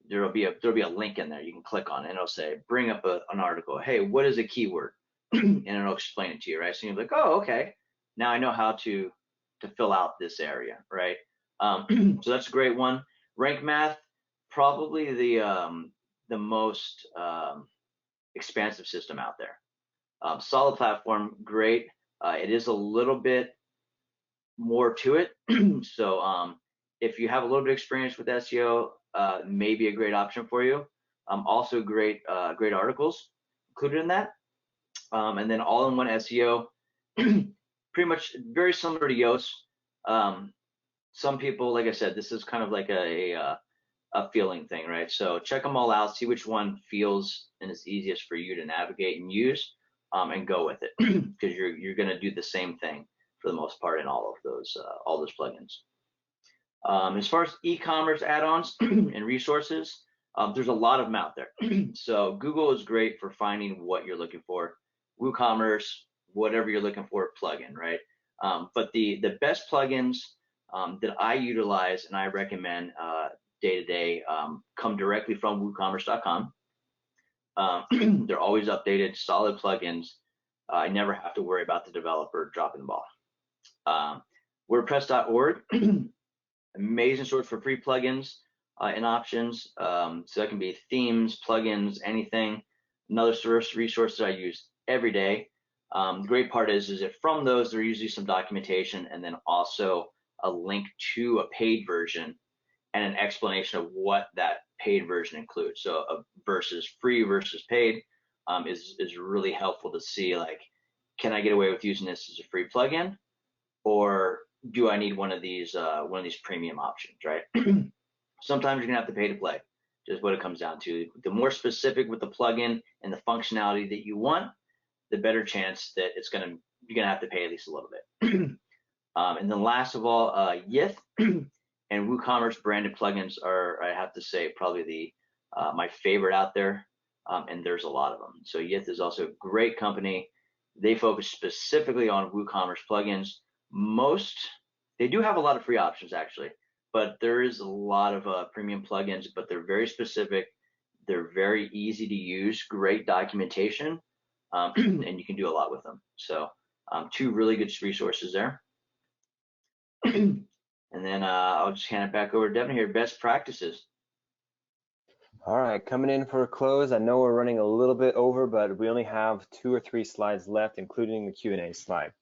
there'll be a link in there you can click on, and it'll say bring up an article. Hey, what is a keyword? And it'll explain it to you, right? So you're like, oh, okay, now I know how to fill out this area, right? So that's a great one. Rank Math, probably the most expansive system out there. Solid platform, great. It is a little bit more to it. So if you have a little bit of experience with SEO, may be a great option for you. Also great articles included in that. And then all-in-one SEO, pretty much very similar to Yoast. Some people, like I said, this is kind of like a feeling thing, right? So check them all out, see which one feels and is easiest for you to navigate and use, and go with it, because you're going to do the same thing for the most part in all those plugins. As far as e-commerce add-ons and resources, there's a lot of them out there. So Google is great for finding what you're looking for. Woocommerce, whatever you're looking for, plugin, right? But the best plugins that I utilize and I recommend day to day come directly from woocommerce.com. They're always updated, solid plugins. I never have to worry about the developer dropping the ball. WordPress.org, amazing source for free plugins and options. So that can be themes, plugins, anything. Another source resource that I use every day. The great part is that from those, there are usually some documentation and then also a link to a paid version and an explanation of what that paid version includes. So versus free versus paid is really helpful to see, like, can I get away with using this as a free plugin, or do I need one of these premium options, right? Sometimes you're gonna have to pay to play, just what it comes down to. The more specific with the plugin and the functionality that you want, the better chance that you're gonna have to pay at least a little bit. And then last of all, Yith and WooCommerce branded plugins are, I have to say, probably my favorite out there, and there's a lot of them. So Yith is also a great company. They focus specifically on WooCommerce plugins. They do have a lot of free options actually, but there is a lot of premium plugins, but they're very specific. They're very easy to use, great documentation, and you can do a lot with them. So two really good resources there. And then I'll just hand it back over to Devin here. Best practices. All right, coming in for a close. I know we're running a little bit over, but we only have 2 or 3 slides left, including the Q&A slide.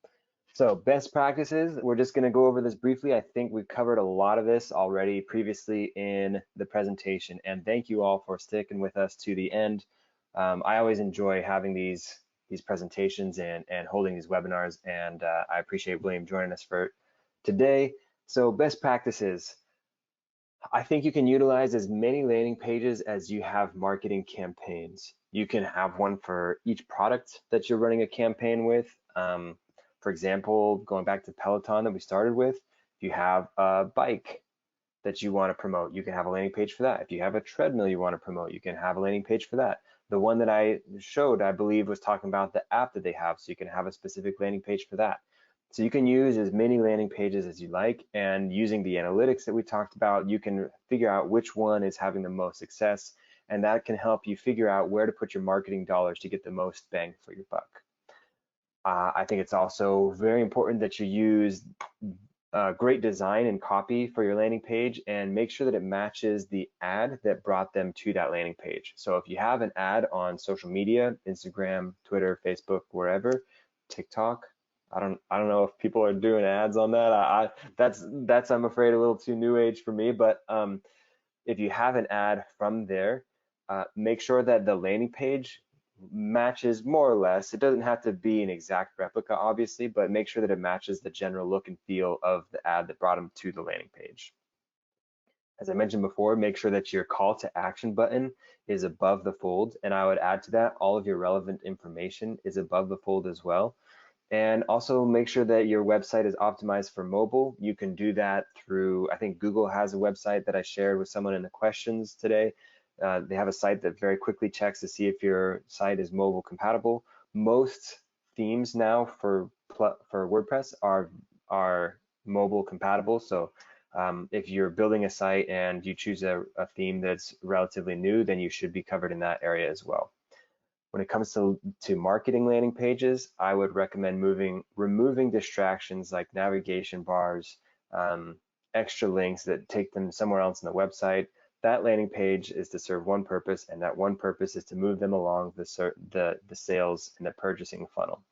So best practices, we're just going to go over this briefly. I think we've covered a lot of this already previously in the presentation, and thank you all for sticking with us to the end. I always enjoy having these presentations and holding these webinars, and I appreciate William joining us for today. So best practices. I think you can utilize as many landing pages as you have marketing campaigns. You can have one for each product that you're running a campaign with. For example, going back to Peloton that we started with, if you have a bike that you want to promote, you can have a landing page for that. If you have a treadmill you want to promote, you can have a landing page for that. The one that I showed, I believe, was talking about the app that they have, so you can have a specific landing page for that. So you can use as many landing pages as you like, and using the analytics that we talked about, you can figure out which one is having the most success, and that can help you figure out where to put your marketing dollars to get the most bang for your buck. I think it's also very important that you use great design and copy for your landing page, and make sure that it matches the ad that brought them to that landing page. So if you have an ad on social media, Instagram, Twitter, Facebook, wherever, TikTok, I don't know if people are doing ads on that. That's I'm afraid a little too new age for me. But if you have an ad from there, make sure that the landing page matches more or less. It doesn't have to be an exact replica, obviously, but make sure that it matches the general look and feel of the ad that brought them to the landing page. As I mentioned before, make sure that your call to action button is above the fold, and I would add to that all of your relevant information is above the fold as well. And also make sure that your website is optimized for mobile. You can do that through, I think Google has a website that I shared with someone in the questions today. They have a site that very quickly checks to see if your site is mobile compatible. Most themes now for WordPress are mobile compatible. So if you're building a site and you choose a theme that's relatively new, then you should be covered in that area as well. When it comes to marketing landing pages, I would recommend removing distractions like navigation bars, extra links that take them somewhere else in the website. That landing page is to serve one purpose, and that one purpose is to move them along the sales and the purchasing funnel.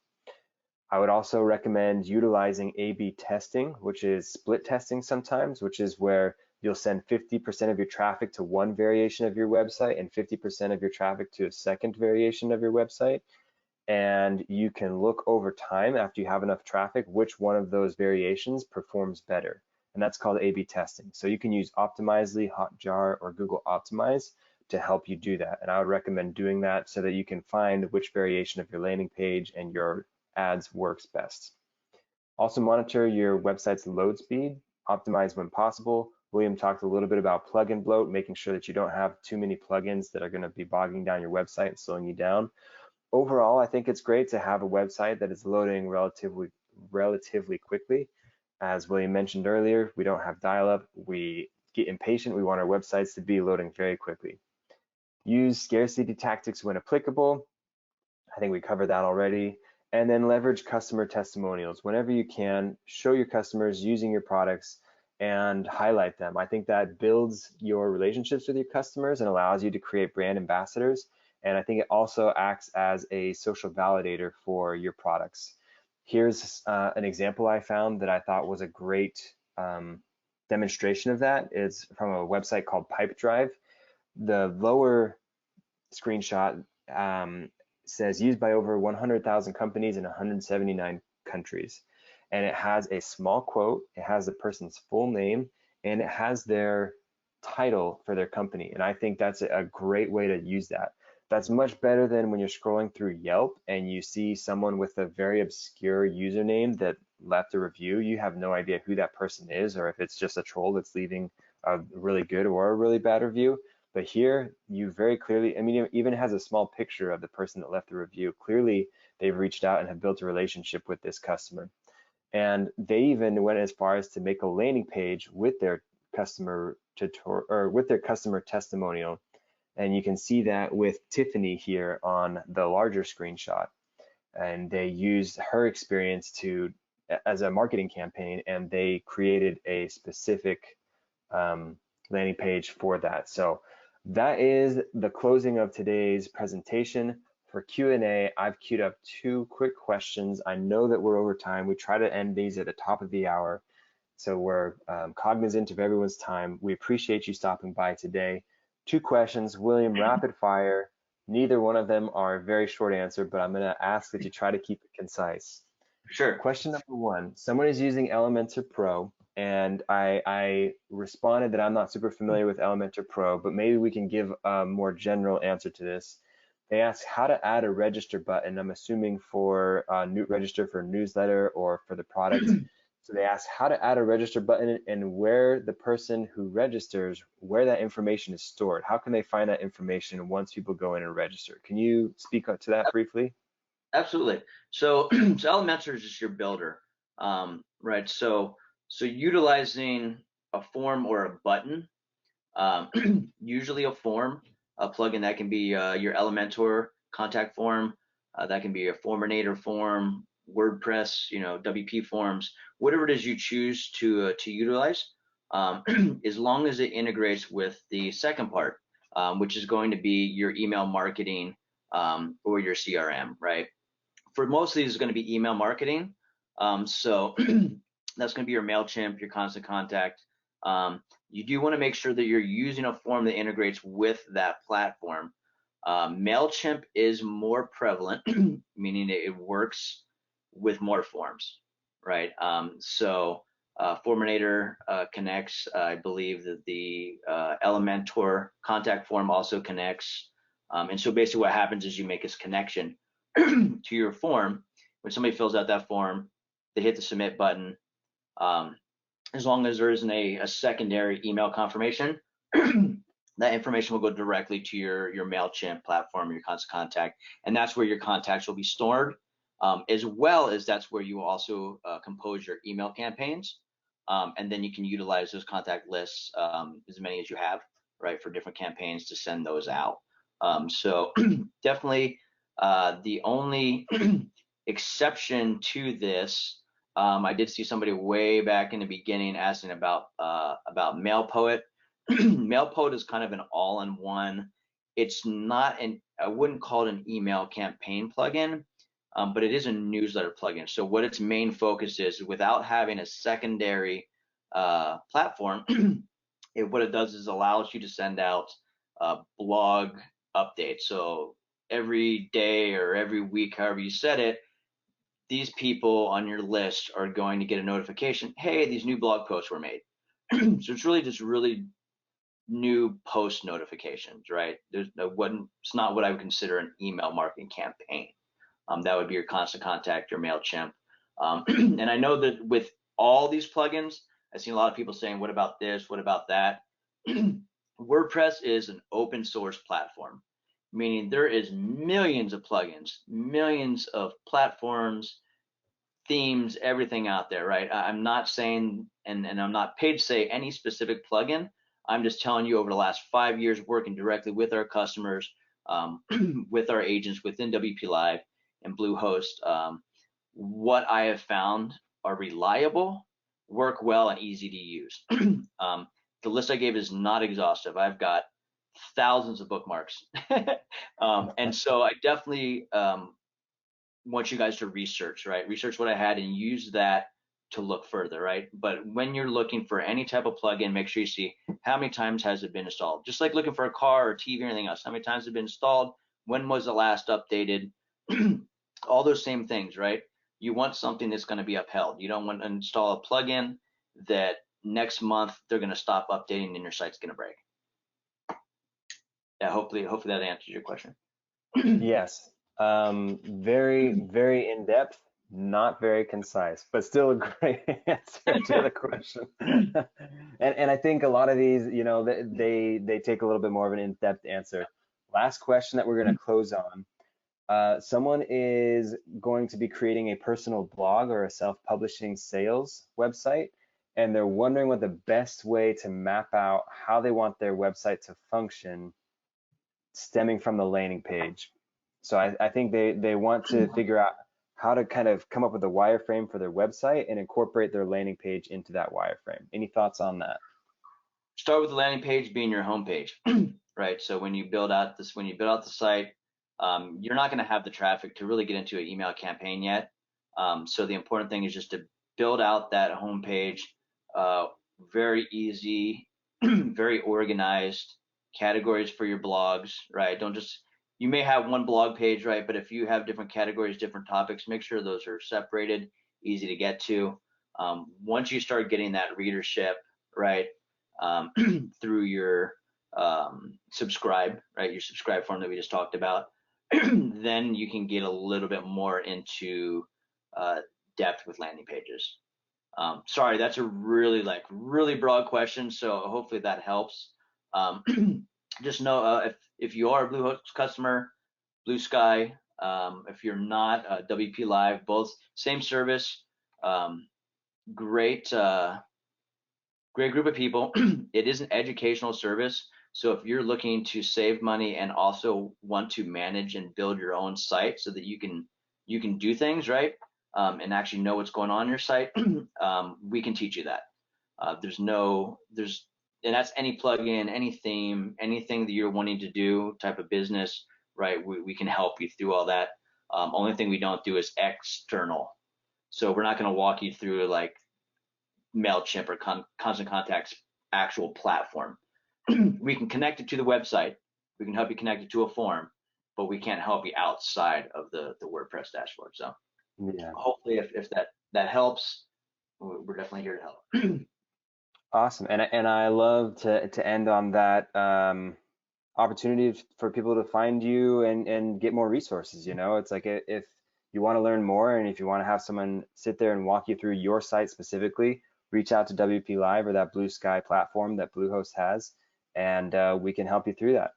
I would also recommend utilizing A/B testing, which is split testing sometimes, which is where you'll send 50% of your traffic to one variation of your website and 50% of your traffic to a second variation of your website. And you can look over time after you have enough traffic, which one of those variations performs better. And that's called A/B testing. So you can use Optimizely, Hotjar, or Google Optimize to help you do that. And I would recommend doing that so that you can find which variation of your landing page and your ads works best. Also monitor your website's load speed, optimize when possible. William talked a little bit about plugin bloat, making sure that you don't have too many plugins that are going to be bogging down your website and slowing you down. Overall, I think it's great to have a website that is loading relatively quickly. As William mentioned earlier, we don't have dial-up. We get impatient. We want our websites to be loading very quickly. Use scarcity tactics when applicable. I think we covered that already. And then leverage customer testimonials. Whenever you can, show your customers using your products and highlight them. I think that builds your relationships with your customers and allows you to create brand ambassadors. And I think it also acts as a social validator for your products. Here's an example I found that I thought was a great demonstration of that. It's from a website called Pipedrive. The lower screenshot says used by over 100,000 companies in 179 countries. And it has a small quote, it has the person's full name, and it has their title for their company. And I think that's a great way to use that. That's much better than when you're scrolling through Yelp and you see someone with a very obscure username that left a review. You have no idea who that person is, or if it's just a troll that's leaving a really good or a really bad review. But here, you very clearly, I mean, it even has a small picture of the person that left the review. Clearly, they've reached out and have built a relationship with this customer. And they even went as far as to make a landing page with their customer tutorial or with their customer testimonial. And you can see that with Tiffany here on the larger screenshot. And they used her experience as a marketing campaign, and they created a specific landing page for that. So that is the closing of today's presentation. For Q&A, I've queued up 2 quick questions. I know that we're over time. We try to end these at the top of the hour, so we're cognizant of everyone's time. We appreciate you stopping by today. 2 questions, William, rapid fire. Neither one of them are a very short answer, but I'm gonna ask that you try to keep it concise. Sure. Question number 1, someone is using Elementor Pro, and I responded that I'm not super familiar with Elementor Pro, but maybe we can give a more general answer to this. They ask how to add a register button. I'm assuming for register for newsletter or for the product. So they ask how to add a register button and where the person who registers, where that information is stored. How can they find that information once people go in and register? Can you speak to that briefly? Absolutely. So, so Elementor is just your builder, right? So utilizing a form or a button, usually a form, a plugin that can be your Elementor contact form, that can be a Forminator form, WordPress, WP forms, whatever it is you choose to utilize, as long as it integrates with the second part, which is going to be your email marketing or your CRM, right? For most of these, it's going to be email marketing. So that's going to be your Mailchimp, your Constant Contact. You do want to make sure that you're using a form that integrates with that platform. Mailchimp is more prevalent, meaning it works with more forms, right? So Forminator connects. I believe that the Elementor contact form also connects. And so basically what happens is you make this connection to your form. When somebody fills out that form, they hit the submit button. As long as there isn't a secondary email confirmation, that information will go directly to your Mailchimp platform, your Constant Contact, and that's where your contacts will be stored, as well as that's where you will also compose your email campaigns, and then you can utilize those contact lists, as many as you have, right, for different campaigns to send those out. So definitely the only exception to this, I did see somebody way back in the beginning asking about MailPoet. MailPoet is kind of an all-in-one. It's not I wouldn't call it an email campaign plugin. but it is a newsletter plugin. So what its main focus is, without having a secondary platform, what it does is allows you to send out blog updates. So every day or every week, however you set it, these people on your list are going to get a notification, hey, these new blog posts were made. So it's really just really new post notifications, right? It's not what I would consider an email marketing campaign. That would be your Constant Contact, your Mailchimp. And I know that with all these plugins, I've seen a lot of people saying, what about this? What about that? WordPress is an open source platform, meaning there is millions of plugins, millions of platforms, themes, everything out there, right? I'm not saying, and I'm not paid to say any specific plugin. I'm just telling you, over the last 5 years working directly with our customers, with our agents within WP Live and Bluehost, what I have found are reliable, work well, and easy to use. The list I gave is not exhaustive. I've got thousands of bookmarks. And so I definitely want you guys to research, right? Research what I had and use that to look further, right? But when you're looking for any type of plugin, make sure you see how many times has it been installed. Just like looking for a car or TV or anything else, how many times has it been installed? When was it last updated? All those same things, right? You want something that's going to be upheld. You don't want to install a plugin that next month they're going to stop updating and your site's going to break. Yeah, hopefully that answers your question. Yes. Very, very in depth, not very concise, but still a great answer to the question. And I think a lot of these, you know, they take a little bit more of an in-depth answer. Last question that we're going to close on. Someone is going to be creating a personal blog or a self-publishing sales website, and they're wondering what the best way to map out how they want their website to function stemming from the landing page. So I think they want to figure out how to kind of come up with a wireframe for their website and incorporate their landing page into that wireframe. Any thoughts on that? Start with the landing page being your home page, right? So when you build out the site, you're not going to have the traffic to really get into an email campaign yet. So the important thing is just to build out that home page, very easy, very organized, categories for your blogs, right? You may have one blog page, right? But if you have different categories, different topics, make sure those are separated, easy to get to. Once you start getting that readership, right, through your subscribe, right, your subscribe form that we just talked about, then you can get a little bit more into depth with landing pages. Sorry, that's a really broad question, so hopefully that helps. Just know if you are a Bluehost customer, Blue Sky, if you're not, WP Live, both same service, great group of people. It is an educational service, so if you're looking to save money and also want to manage and build your own site so that you can do things right, and actually know what's going on in your site, we can teach you that. And that's any plugin, any theme, anything that you're wanting to do, type of business, right? We can help you through all that. Only thing we don't do is external. So we're not going to walk you through like Mailchimp or Constant Contact's actual platform. We can connect it to the website. We can help you connect it to a form, but we can't help you outside of the WordPress dashboard. So yeah, hopefully if that helps, we're definitely here to help. awesome. And I love to end on that opportunity for people to find you and get more resources. You know, it's like if you want to learn more and if you want to have someone sit there and walk you through your site specifically, reach out to WP Live or that Blue Sky platform that Bluehost has, and we can help you through that.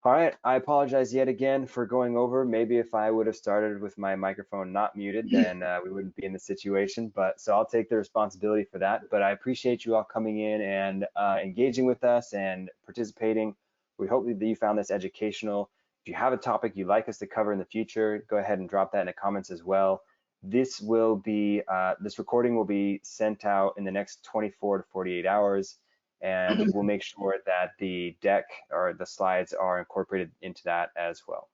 All right, I apologize yet again for going over. Maybe if I would have started with my microphone not muted, then we wouldn't be in this situation. But so I'll take the responsibility for that. But I appreciate you all coming in and engaging with us and participating. We hope that you found this educational. If you have a topic you'd like us to cover in the future, go ahead and drop that in the comments as well. This recording will be sent out in the next 24 to 48 hours. And we'll make sure that the deck or the slides are incorporated into that as well.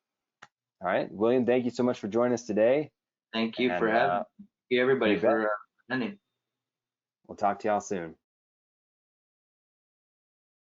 All right, William, thank you so much for joining us today. Thank you for And having you everybody you bet. for attending. We'll talk to y'all soon.